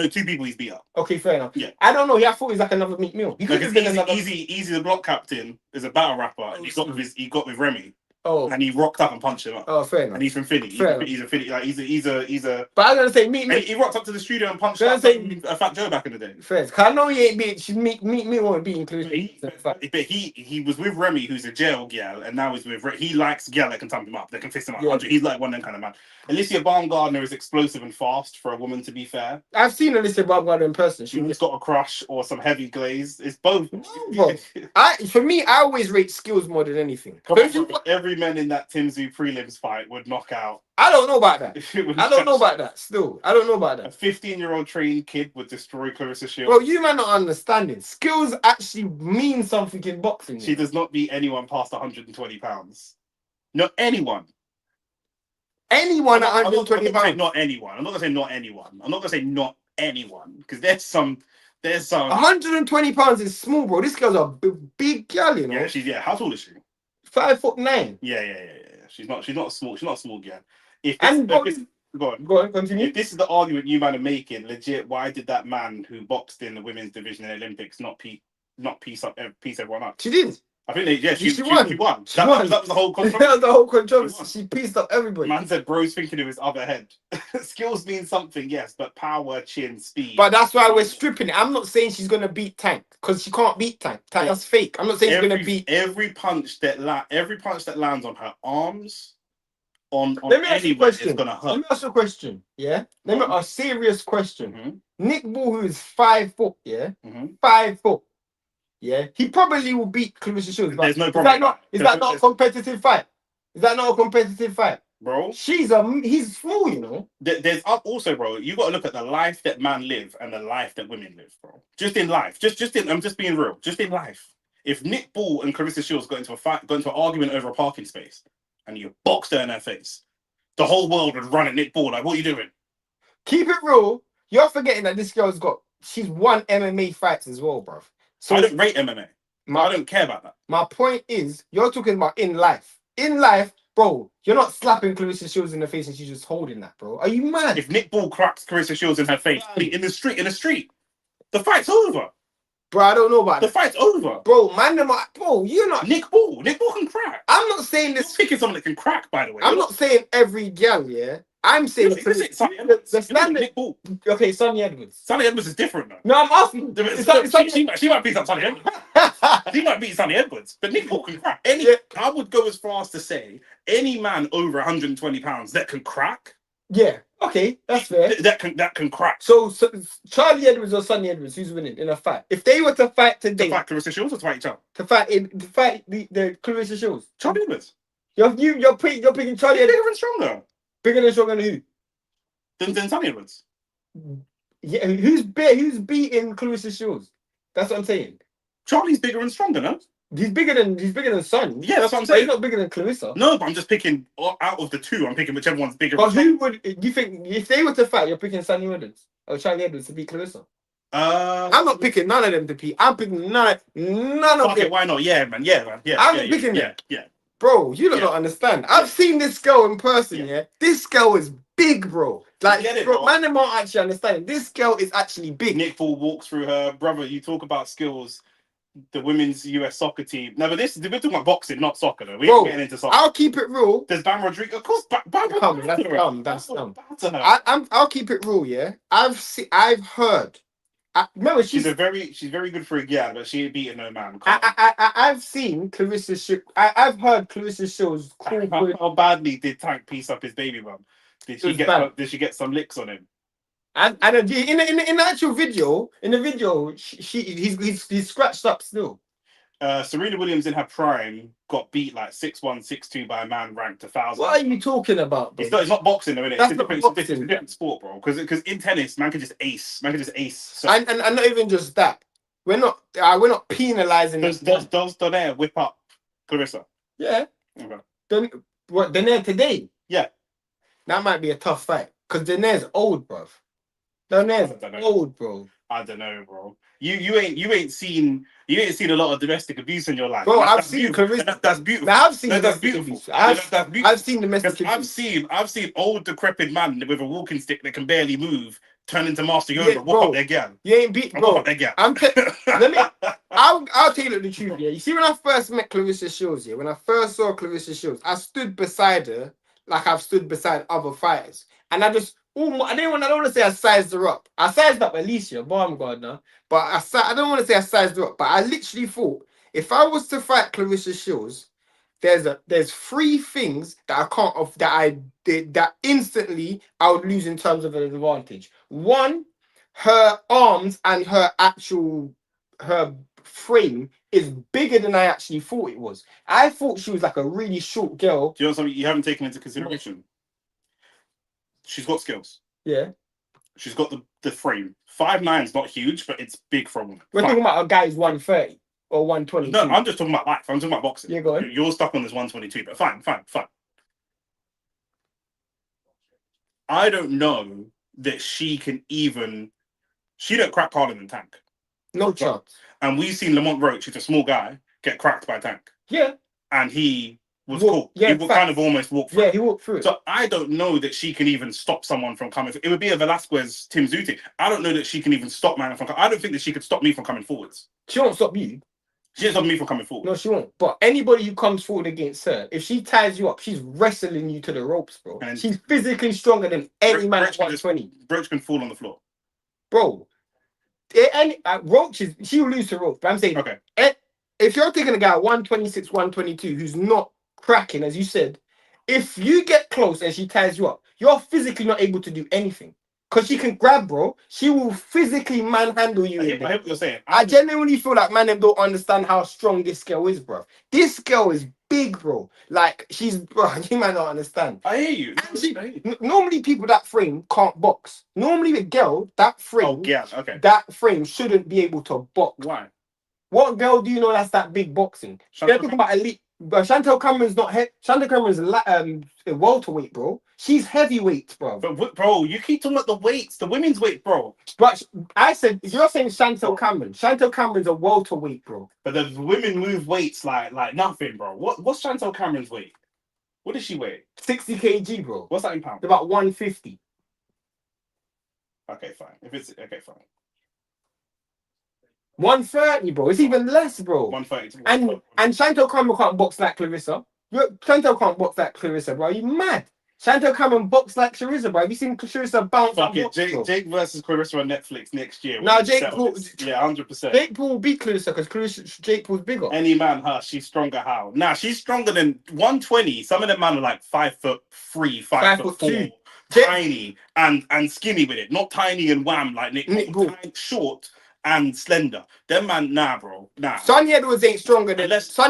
2 people he's beat up. Okay, fair enough. Yeah. I don't know. I thought he was like another Meek Mill. He could have been another. Easy, the block captain is a battle rapper, and he got with Remy. Oh. And he rocked up and punched him up. Oh, fair enough. And he's from Philly. He's a Philly. Like he's a. But I'm gonna say Meek Mill. He rocked up to the studio and punched up a Fat Joe back in the day. Fair. Cause I know he ain't beat. Meek Mill won't be included. But he was with Remy, who's a jail gal, and now he's with. He likes gal that can thump him up, that can fist him up. Yeah. He's like one of them kind of man. Alicia Baumgardner is explosive and fast for a woman, to be fair. I've seen Alicia Baumgardner in person. She's got a crush or some heavy glaze. It's both. No, for me, I always rate skills more than anything. Every man in that Tim Tszyu prelims fight would knock out. I don't know about that. I don't know about that. Still, I don't know about that. A 15-year-old trained kid would destroy Clarissa Shields. Well, you man not understanding. Skills actually mean something in boxing. She does not beat anyone past 120 pounds. Not anyone. Anyone at 120 pounds. Not anyone. I'm not gonna say not anyone. I'm not gonna say not anyone because there's some. 120 pounds is small, bro. This girl's a big girl, you know. Yeah. How tall is she? 5'9". Yeah. She's not a small girl. Go on, continue. If this is the argument you man are making, legit, why did that man who boxed in the women's division in the Olympics not piece everyone up? She did. I think she won. That was the whole controversy. That was the whole controversy. She pieced up everybody. Man said bro's thinking of his other head. Skills mean something, yes, but power, chin, speed. But that's why we're stripping it. I'm not saying she's gonna beat Tank because she can't beat Tank. That's fake. I'm not saying she's gonna beat every punch that lands on her arms. Let me ask you a question. Is gonna hurt. Let me ask you a question. Yeah. Let me a serious question. Nick Bull, who is 5 foot, 5 foot. Yeah, he probably will beat Clarissa Shields. There's no problem. Is that not a competitive fight? Bro? He's small, you know. There's also, bro. You got to look at the life that men live and the life that women live, bro. Just in life, I'm just being real. Just in life, if Nick Bull and Clarissa Shields got into an argument over a parking space, and you boxed her in her face, the whole world would run at Nick Bull like, "What are you doing?" Keep it real. You're forgetting that this girl's she's won MMA fights as well, bro. So I don't rate MMA. I don't care about that. My point is, you're talking about in life. In life, bro, you're not slapping Clarissa Shields in the face and she's just holding that, bro. Are you mad? If Nick Bull cracks Clarissa Shields in her face in the street, the fight's over. Bro, I don't know about The that. fight's over. Bro, man, bro, you're not. Nick Ball can crack. I'm not saying You're this. picking someone that can crack, by the way. I'm not saying every girl, yeah. I'm saying the standard. Nick Ball. Okay, Sonny Edwards. Sonny Edwards is different, though. No, I'm asking. She might beat up Sonny Edwards. She might beat Sonny Edwards, but Nick Ball can crack. I would go as far as to say any man over 120 pounds that can crack. Yeah. Okay, that's fair. That can crack. So Charlie Edwards or Sonny Edwards, who's winning in a fight? If they were to fight today, to fight Clarissa Shields or to fight each other? To fight the Clarissa Shields. Charlie Edwards. You're picking Charlie Edwards. Bigger and stronger. Bigger and stronger than who? Than Sonny Edwards. Yeah, who's beating Clarissa Shields? That's what I'm saying. Charlie's bigger and stronger, no? He's bigger than Sonny. Yeah, that's what I'm saying. He's not bigger than Clarissa. No, but I'm just picking out of the two. I'm picking whichever one's bigger. But who would you think if they were to fight? You're picking Sonny Edwards or Charlie Edwards to beat Clarissa. I'm not picking none of them to beat. I'm picking none of them. Okay, why not? Yeah, man. Yeah. I'm picking them. Yeah. Bro, you don't understand. I've seen this girl in person. Yeah, this girl is big, bro. Like, bro, man, they won't actually understand. This girl is actually big. Nick Ball walks through her brother. You talk about skills. The women's US soccer team. No, but we're talking about boxing, not soccer, though. We're getting into soccer. I'll keep it real. There's Bam Rodriguez. Of course, Bam. That's dumb. I'll keep it real, yeah. I've heard. Remember, she's very good for a girl, but she ain't beating no man. I've seen Clarissa Shields. I've heard Clarissa Shields. How badly did Tank piece up his baby mum? Did she get some licks on him? And in the actual video, he's scratched up still. Serena Williams in her prime got beat like 6-1, 6-2 by a man ranked 1,000. What are you talking about, bro? It's not boxing, though, innit? It's a different sport, bro. Because in tennis, man can just ace. So. And not even just that. We're not penalising. Does Donaire whip up Clarissa? Yeah. Okay. Donaire today? Yeah. That might be a tough fight because Donaire's old, bro. Donaire's old, bro. I don't know, bro. You ain't seen a lot of domestic abuse in your life. Bro, I've seen Clarissa. That's beautiful. Now, I've seen that's beautiful. I've seen domestic abuse. I've seen old decrepit man with a walking stick that can barely move turn into Master Yoda. Yeah, walk up their girl. You ain't beat, bro. Walk up their girl. I'll tell you the truth. Yeah, you see, when I first met Clarissa Shields, when I first saw Clarissa Shields, I stood beside her like I've stood beside other fighters, and I don't want to say I sized her up. I sized up Alicia, Baumgardner, but I don't want to say I sized her up. But I literally thought if I was to fight Clarissa Shields, there's three things that instantly I would lose in terms of an advantage. One, her arms and her frame is bigger than I actually thought it was. I thought she was like a really short girl. Do you know something you haven't taken into consideration? She's got skills. Yeah. She's got the frame. 5'9" is not huge, but it's big for a woman. We're talking about a guy who's 130 or 120. No, I'm just talking about life. I'm talking about boxing. Yeah, go on. You're stuck on this 122, but fine. I don't know that she don't crack harder than Tank. No chance. And we've seen Lamont Roach, who's a small guy, get cracked by Tank. Yeah. And he was cool. Yeah, he kind of almost walked through. Yeah, he walked through it. So I don't know that she can even stop someone from coming. It would be a Velasquez, Tim Tszyu thing. I don't know that she can even stop man from coming. I don't think that she could stop me from coming forwards. She won't stop you. She didn't stop me from coming forward. No, she won't. But anybody who comes forward against her, if she ties you up, she's wrestling you to the ropes, bro. And she's physically stronger than any man at 120. Roach can fall on the floor. Bro, Roach she'll lose to Roach. But I'm saying, okay, if you're taking a guy 126, 122 who's not cracking, as you said, if you get close and she ties you up, you're physically not able to do anything. Because she can grab, bro. She will physically manhandle you. I hear what you're saying. I genuinely feel like man, them don't understand how strong this girl is, bro. This girl is big, bro. Like, bro, you might not understand. I hear you. Normally, people that frame can't box. Normally, a girl, that frame, that frame shouldn't be able to box. Why? What girl do you know that's that big boxing? They're talking about elite. But Chantel Cameron's not Chantel Cameron's a welterweight, bro. She's heavyweight, bro. But bro, you keep talking about the weights, the women's weight, bro. But I said you're saying Chantel Cameron. Chantel Cameron's a welterweight, bro. But the women move weights like nothing, bro. What's Chantel Cameron's weight? What does she weigh? 60 kg, bro. What's that in pounds? About 150. Okay, fine. If it's okay, fine. 130, bro. It's even less, bro. 130 to And 130. Chantel Cameron can't box like Clarissa. Chantel can't box like Clarissa, bro. Are you mad? Chantel Cameron box like Clarissa, bro. Have you seen Clarissa bounce? Fuck it. Jake versus Clarissa on Netflix next year. No, Jake Paul. Yeah, 100%. Jake Paul will beat Clarissa because Jake Paul's bigger. Any man, her, she's stronger. How? Nah, she's stronger than 120. Some of them man are like 5'3", 5'4", tiny and skinny with it. Not tiny and wham like Nick Paul. Short and slender. Them man, nah, bro, nah. Sonny Edwards ain't stronger than Clarissa.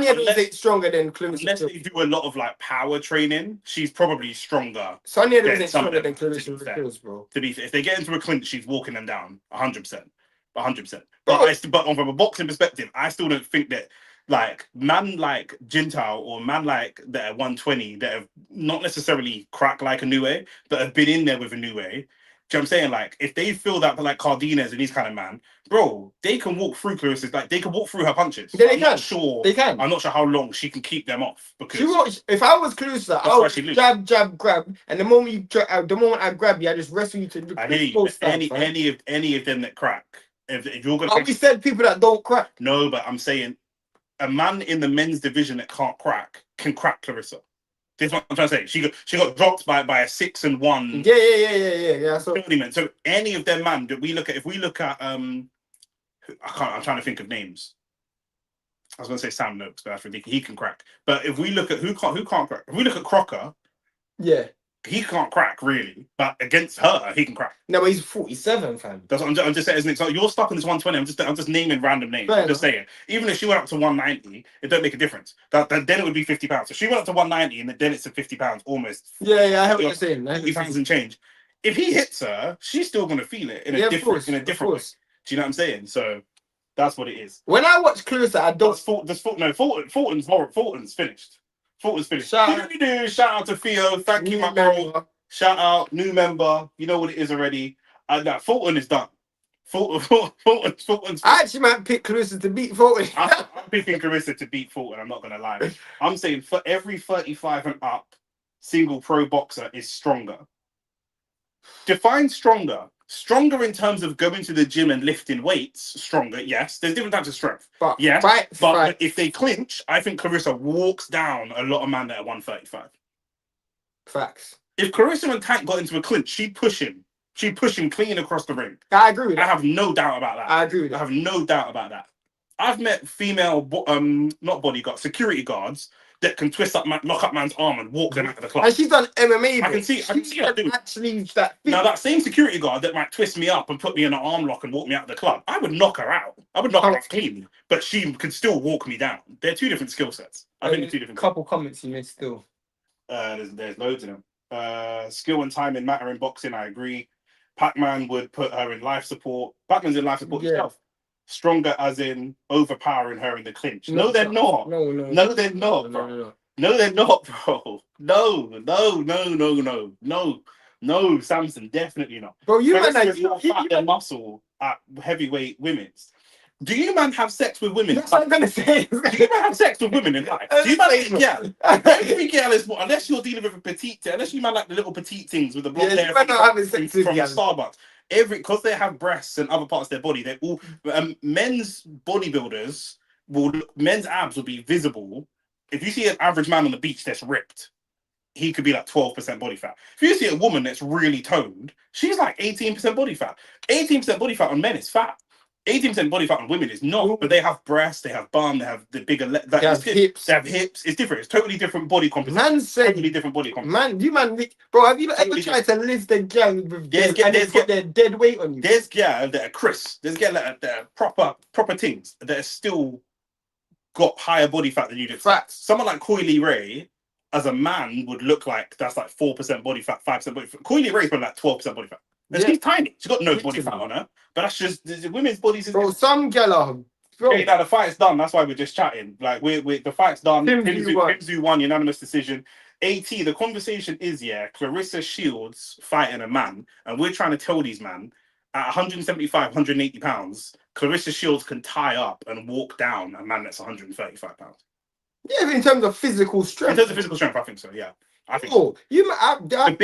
Unless they do a lot of like power training, she's probably stronger. Sonny Edwards ain't stronger than Clarissa Hills, bro. To be fair, if they get into a clinch, she's walking them down 100%. 100%. But from a boxing perspective, I still don't think that like man like Jintao or man like that at 120 that have not necessarily cracked like a new way, but have been in there with a new way. Do you know what I'm saying? Like, if they feel that like Cardenas and these kind of man, bro, they can walk through Clarissa's, like they can walk through her punches. Yeah, I'm not sure how long she can keep them off. Because if I was Clarissa, I would jab, grab, and the moment I grab you, I just wrestle you to. I hear you. Any of them that crack, if you're gonna. We said people that don't crack. No, but I'm saying a man in the men's division that can't crack can crack Clarissa. This is what I'm trying to say. She got dropped by a 6-1. Yeah. So any of them man that we look at, if we look at I'm trying to think of names. I was gonna say Sam Noakes, but that's ridiculous. He can crack. But if we look at who can't crack, if we look at Crocker, yeah, he can't crack really. But against her, he can crack. No, but he's 47, fam. That's what I'm just saying as an example. You're stuck on this 120. I'm just naming random names. I'm just saying. Even if she went up to 190, it don't make a difference. Then it would be 50 pounds. So she went up to 190 and then it's at 50 pounds almost. Yeah, I have what you're saying. 50 pounds and change. If he hits her, she's still gonna feel it in a different way. Do you know what I'm saying? So that's what it is. When I watch Clarissa, I don't. Fulton's finished. Fulton's finished. Shout out to Theo. Thank you, my bro. Shout out, new member. You know what it is already. Fulton is done. Fulton's I actually might pick Clarissa to beat Fulton. I'm picking Clarissa to beat Fulton. I'm not gonna lie. I'm saying for every 35 and up, single pro boxer is stronger. Define stronger. Stronger in terms of going to the gym and lifting weights. Stronger, yes. There's different types of strength. But if they clinch, I think Clarissa walks down a lot of man at 135. Facts. If Clarissa and Tank got into a clinch, she'd push him. She'd push him clean across the ring. I agree with that. I have no doubt about that. I agree with that. I have no doubt about that. I've met female, not bodyguards, security guards that can twist up, lock up man's arm and walk them out of the club. And she's done MMA. I can see that doing. Actually, that now that same security guard that might twist me up and put me in an arm lock and walk me out of the club, I would knock her out. I would knock her out clean, but she could still walk me down. They're two different skill sets. I think they're two different. Couple comments you missed still. There's loads of them. Skill and timing matter in boxing. I agree. Pac-Man would put her in life support. Pac-Man's in life support himself. Stronger as in overpowering her in the clinch. No, they're not. No, they're not, bro. No, they're not, bro. No, Samson, definitely not. Bro, you man, their muscle at heavyweight women's. Do you man have sex with women? That's what I'm gonna say. Do you man have sex with women in life? Do you man every girl is more, unless you're dealing with a petite, unless you man like the little petite things with the blonde hair from Starbucks. Because they have breasts and other parts of their body, they all men's bodybuilders men's abs will be visible. If you see an average man on the beach that's ripped, he could be like 12% body fat. If you see a woman that's really toned, she's like 18% body fat. 18% body fat on men is fat. 18% body fat on women is not, but they have breasts, they have bum, they have the bigger hips. They have hips. It's different. It's totally different body composition. Totally different body composition. Bro, have you ever tried to lift a girl with put their dead weight on you? There's girls that are crisp. There's girls that are proper things that are still got higher body fat than you do. Facts. Someone like Coily Ray, as a man, would look like that's like 4% body fat, 5% body fat. Coily Ray's been like 12% body fat. And she's tiny. She's got no body fat on her. But that's just the women's bodies. Bro, some girl are. Okay, now the fight's done. That's why we're just chatting. Like we the fight's done. Tim Tszyu won, unanimous decision. AT, the conversation is Clarissa Shields fighting a man, and we're trying to tell these man at 175, 180 pounds, Clarissa Shields can tie up and walk down a man that's 135 pounds. Yeah, in terms of physical strength. In terms of physical strength, I think so. Yeah. I think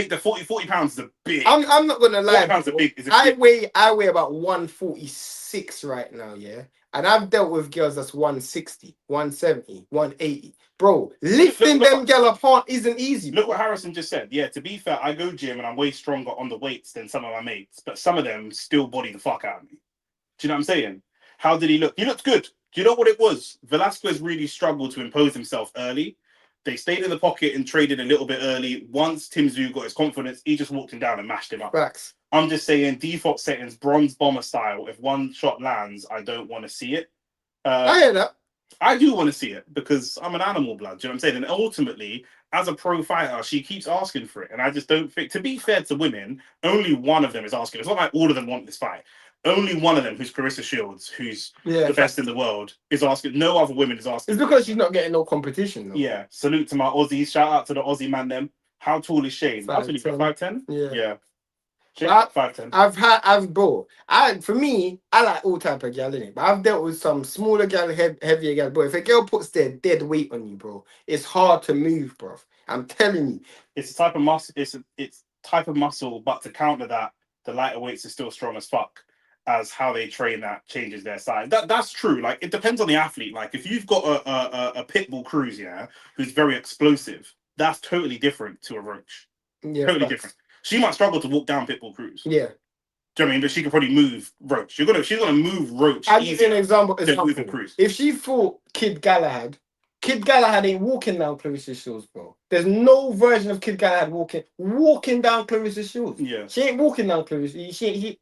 the 40 pounds is a big. I'm not gonna lie. 40 pounds is a big. I weigh about 146 right now. Yeah, And I've dealt with girls that's 160, 170, 180. Bro, lifting them girl apart isn't easy. Look what Harrison just said. Yeah, to be fair, I go gym and I'm way stronger on the weights than some of my mates, but some of them still body the fuck out of me. Do you know what I'm saying? How did he look? He looked good. Do you know what it was? Velasquez really struggled to impose himself early. They stayed in the pocket and traded a little bit early. Once Tim Tszyu got his confidence, he just walked him down and mashed him up. Facts. I'm just saying, default settings, bronze bomber style. If one shot lands, I don't want to see it. I hear that. I do want to see it because I'm an animal blood. Do you know what I'm saying? And ultimately, as a pro fighter, she keeps asking for it. And I just don't think, to be fair to women, only one of them is asking. It's not like all of them want this fight. Only one of them, who's Clarissa Shields, who's the best in the world, is asking. No other women is asking. It's because she's not getting no competition, though. Yeah. Salute to my Aussies. Shout out to the Aussie man, them. How tall is Shane? 5'10". Yeah. Shane, 5'10". For me, I like all type of gal, innit? But I've dealt with some smaller gal, heavier gal. But if a girl puts their dead weight on you, bro, it's hard to move, bro. I'm telling you. It's a type of muscle. It's type of muscle, but to counter that, the lighter weights are still strong as fuck. As how they train that changes their size. That's true. Like, it depends on the athlete. Like, if you've got a pitbull cruise, yeah, who's very explosive, that's totally different to a roach. Yeah, totally different. She might struggle to walk down pitbull cruise. Yeah. Do you know what I mean? But she can probably move roach. She's gonna move roach. I'll give you an example. Cruise. If she fought Kid Galahad ain't walking down Clarissa Shields, bro. There's no version of Kid Galahad walking down Clarissa Shields. Yeah. She ain't walking down Clarissa. She ain't.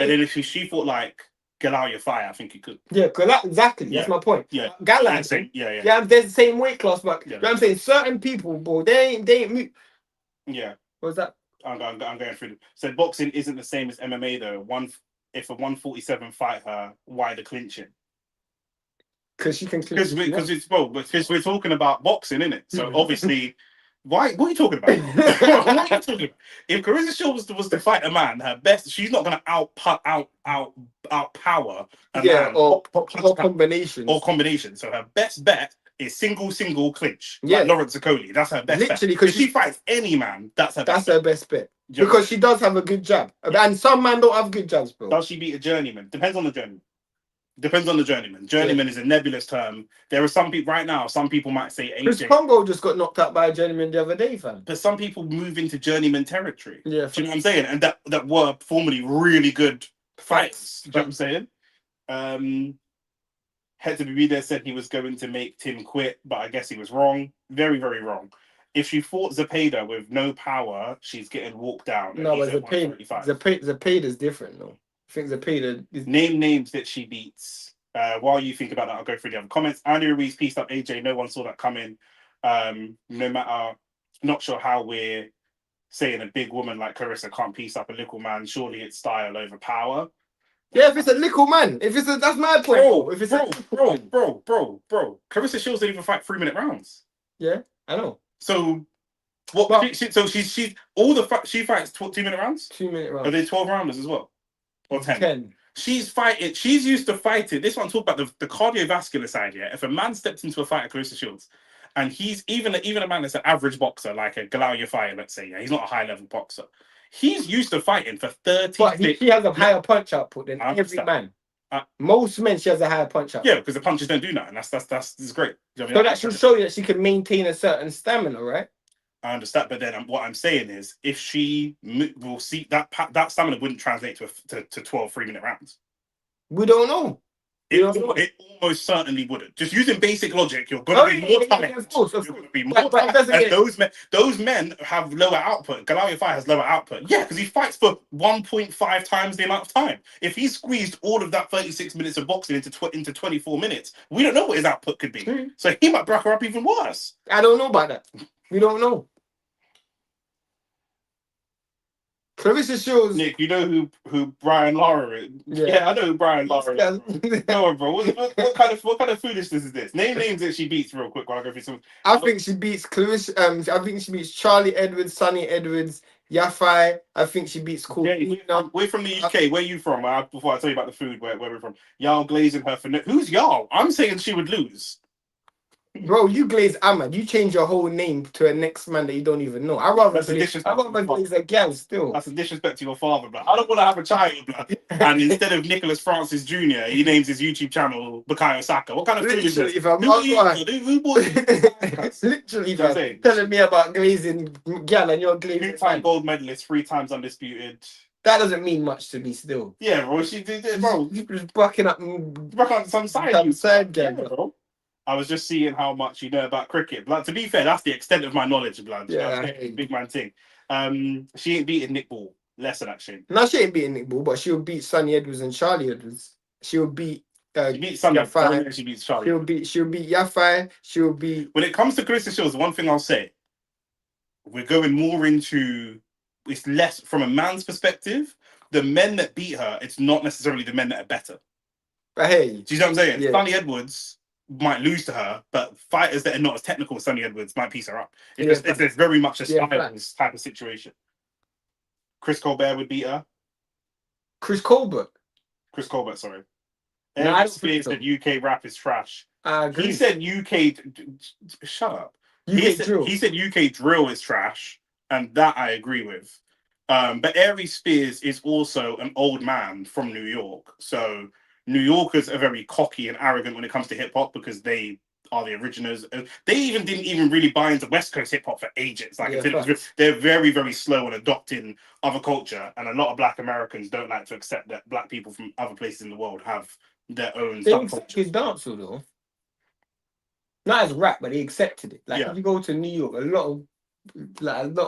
And then if she fought like Galal Fire, I think he could. Yeah, exactly. Yeah. That's my point. Yeah. Galahad. Yeah, there's the same weight class, but you know what I'm saying? Certain people, bro, they ain't Yeah. What's that? I'm going through. So boxing isn't the same as MMA though. If a 147 fight her, why the clinching? Because she can because we're talking about boxing, innit? So obviously, what are you talking about? What are you talking about? If Clarissa Shields was to fight a man, her best, she's not gonna outpower a man or combination So her best bet is single clinch. Yeah, like Lawrence Okoli. That's her best literally, bet. Because she fights any man, that's her best bet. Because she does have a good jab, and some men don't have good jabs, bro. Does she beat a journeyman? Depends on the journeyman. Journeyman is a nebulous term. There are some people right now. Some people might say Chris Congo just got knocked out by a journeyman the other day, fam. But some people move into journeyman territory. Yeah, do you know what I'm saying? And that were formerly really good fights. Do you know what I'm saying? Hector Bibida said he was going to make Tim quit, but I guess he was wrong. Very, very wrong. If she fought Zepeda with no power, she's getting walked down. No, but Zepeda's different, though. I think Zepeda is... Name names that she beats. While you think about that, I'll go through the other comments. Andrew Ruiz pieced up AJ. No one saw that coming. No matter, not sure how we're saying a big woman like Clarissa can't piece up a little man. Surely it's style over power. Yeah, if it's a little man, that's my point. Bro. Clarissa Shields didn't even fight 3-minute rounds. Yeah, I know. So what? But, she's all the she fights 2-minute rounds. 2-minute rounds. Are they 12 rounders as well, or 10? 10. She's fighting. She's used to fighting. This one talk about the cardiovascular side. Yeah, if a man steps into a fight at Clarissa Shields, and he's even a man that's an average boxer, like a Galal Yafai, let's say, yeah, he's not a high level boxer. He's used to fighting for 30. But he has a higher punch output than every man. Most men, she has a higher punch output. Yeah, because the punches don't do nothing. That's great. You know what I mean? So that should show you that she can maintain a certain stamina, right? I understand, but then what I'm saying is, if she will see that stamina wouldn't translate to 12 3-minute rounds. We don't know. It almost certainly wouldn't. Just using basic logic, you're gonna be more tired. Of course. You're gonna be more tired. And those men have lower output. Galal Yafai has lower output. Yeah, because he fights for 1.5 times the amount of time. If he squeezed all of that 36 minutes of boxing into 24 minutes, we don't know what his output could be. So he might brack her up even worse. I don't know about that. We don't know. Clarissa Shields. Nick, you know who Brian Lara is? Yeah, I know who Brian Lara is. No, bro. What kind of foolishness is this? Name names that she beats real quick while I go through some. I think she beats Clarissa. I think she beats Charlie Edwards, Sonny Edwards, Yafai. I think she beats Cool. Yeah, we're from the UK. Where are you from? Before I tell you about the food, where we're from. Y'all glazing her for who's y'all? I'm saying she would lose. Bro, you glaze Ahmad. You change your whole name to a next man that you don't even know. That's a disrespect. I rather glaze a girl still. That's a disrespect to your father, blood. I don't want to have a child, blood. And instead of Nicholas Francis Jr., he names his YouTube channel Bukayo Saka. What kind of foolishness? Literally, if I'm Who not are you? Who bought you? literally, You know what I'm fam, saying? telling me about glazing gal and you're glazing. Two-time gold medalist, 3 times undisputed. That doesn't mean much to me still. Yeah, bro. She did it, bro. Just bucking up Some side gal. yeah, bro. I was just seeing how much you know about cricket. Like, to be fair, that's the extent of my knowledge, blood. Yeah, Big man thing. She ain't beating Nick Ball. Less than that shit. No, she ain't beating Nick Ball, but she'll beat Sonny Edwards and Charlie Edwards. She'll beat. She beats Sonny. Yafai. She beats Charlie. She'll beat Yafai. She'll beat. When it comes to Clarissa Shields, one thing I'll say, we're going more into, it's less from a man's perspective. The men that beat her, it's not necessarily the men that are better. But hey, do you know what I'm saying? Yeah. Sonny Edwards might lose to her, but fighters that are not as technical as Sonny Edwards might piece her up. It's very much a styles type of situation. Chris Colbert would beat her. Chris Colbert, sorry. No, I don't Spears think said UK rap is trash. I agree. He said UK. Shut up. drill. He said UK drill is trash, and that I agree with. But Aries Spears is also an old man from New York, so New Yorkers are very cocky and arrogant when it comes to hip hop because they are the originals. They didn't really buy into West Coast hip hop for ages. They're very, very slow on adopting other culture, and a lot of Black Americans don't like to accept that Black people from other places in the world have their own. They accept his dancehall though, not as rap, but they accepted it. If you go to New York, a lot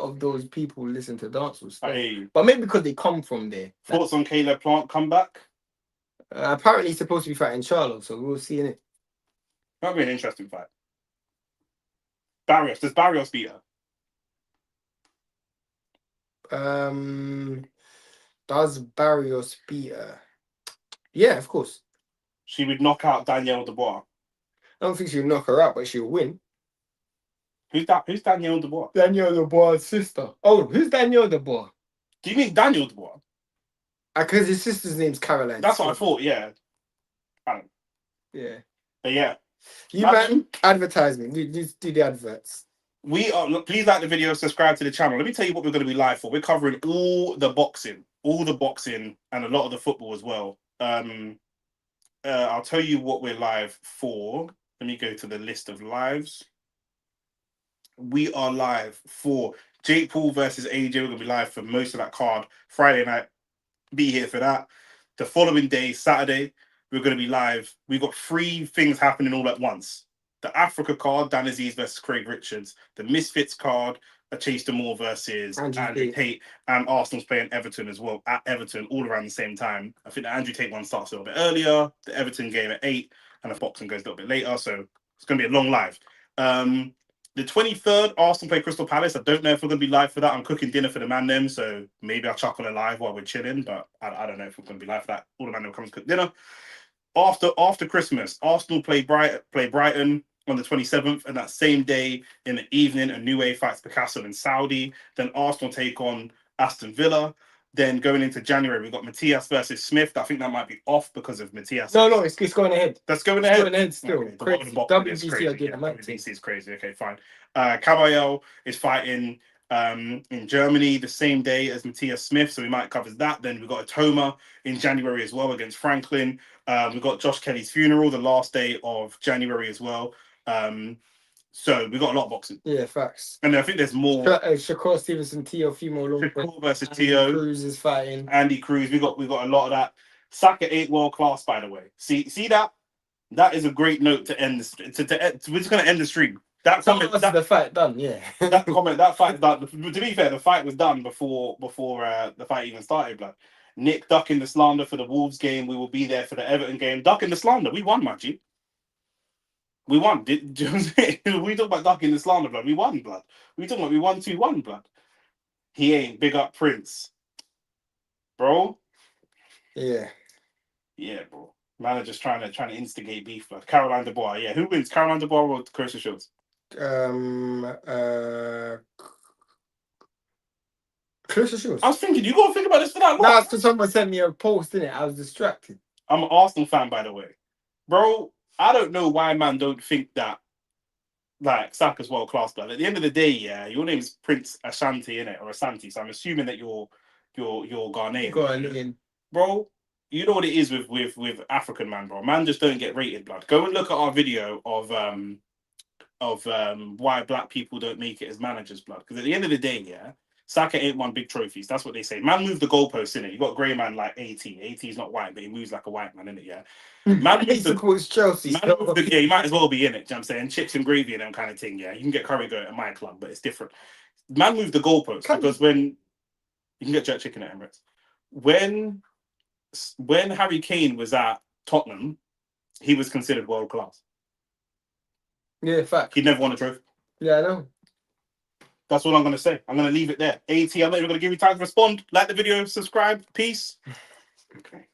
of those people listen to dancehall stuff. But maybe because they come from there. Thoughts on Caleb Plant comeback? Apparently, he's supposed to be fighting Charlo, so we'll see in it. That'll be an interesting fight. Barrios. Does Barrios beat her? Does Barrios beat her? Yeah, of course. She would knock out Danielle Dubois. I don't think she'll knock her out, but she'll win. Who's that? Who's Danielle Dubois? Danielle Dubois' sister. Oh, who's Danielle Dubois? Do you mean Daniel Dubois? Because his sister's name's Caroline. That's what I thought, yeah. Yeah. But yeah. You man, advertising. Do the adverts. Please like the video, subscribe to the channel. Let me tell you what we're going to be live for. We're covering all the boxing, and a lot of the football as well. I'll tell you what we're live for. Let me go to the list of lives. We are live for Jake Paul versus AJ. We're going to be live for most of that card. Friday night, be here for that. The following day, Saturday, we're going to be live. We've got 3 things happening all at once. The Africa card, Dan Aziz versus Craig Richards. The Misfits card, Chase Moore versus Andrew Tate. And Arsenal's playing Everton as well, at Everton, all around the same time. I think the Andrew Tate one starts a little bit earlier. The Everton game at 8. And the boxing goes a little bit later. So it's going to be a long live. The 23rd, Arsenal play Crystal Palace. I don't know if we're going to be live for that. I'm cooking dinner for the man them, so maybe I'll chuckle alive while we're chilling, but I don't know if we're going to be live for that. All the man them comes to cook dinner. After Christmas, Arsenal play Brighton on the 27th, and that same day in the evening, a new way fights Picasso in Saudi. Then Arsenal take on Aston Villa. Then going into January, we've got Matthias versus Smith. I think that might be off because of Matthias. No, it's going ahead. That's going ahead. It's going ahead still. Okay, crazy. WBC is crazy. Okay, fine. Caballero is fighting in Germany the same day as Matthias Smith, so we might cover that. Then we've got a Toma in January as well against Franklin. We've got Josh Kelly's funeral the last day of January as well. So we've got a lot of boxing. Yeah, facts. And I think there's more. Shakur Stevenson, Tio Fimo Shakur versus Tio. Cruz is fighting. Andy Cruz. We got a lot of that. Saka 8 world class, by the way. See that? That is a great note to end this. We're just gonna end the stream. That's the fight done. Yeah. that fight done. To be fair, the fight was done before the fight even started. Blood. Nick ducking the slander for the Wolves game. We will be there for the Everton game. Ducking the slander. We won, Machi. We won. We talk about ducking the slander, blood. We won, blood. We talking about we won 2-1, blood. He ain't big up Prince, bro. Yeah, bro. Man are just trying to instigate beef, blood. Caroline Dubois. Yeah, who wins? Caroline Dubois or Clarissa Shields? Clarissa Shields. I was thinking, you gotta think about this for that long. Nah, because someone sent me a post, innit? I was distracted. I'm an Arsenal fan, by the way. Bro, I don't know why man don't think that like Saka's world class, but at the end of the day, yeah, your name's Prince Ashanti, innit, or Asante. So I'm assuming that you're Ghanaian. Go on, in. Bro, you know what it is with African man, bro. Man just don't get rated, blood. Go and look at our video of why black people don't make it as managers, blood. Because at the end of the day, yeah, Saka ain't won big trophies. That's what they say. Man moved the goalposts, innit? You got grey man like AT. AT is not white, but he moves like a white man, innit? Yeah. Man He supports Chelsea. Man moved the, yeah, you might as well be in it. Do you know what I'm saying? Chips and gravy and them kind of thing. Yeah, you can get curry goat at my club, but it's different. Man moved the goalposts because when you can get jerk chicken at Emirates, when Harry Kane was at Tottenham, he was considered world class. Yeah, fact. He never won a trophy. Yeah, I know. That's all I'm gonna say. I'm gonna leave it there. AT, I'm not even gonna give you time to respond. Like the video, subscribe, peace. Okay.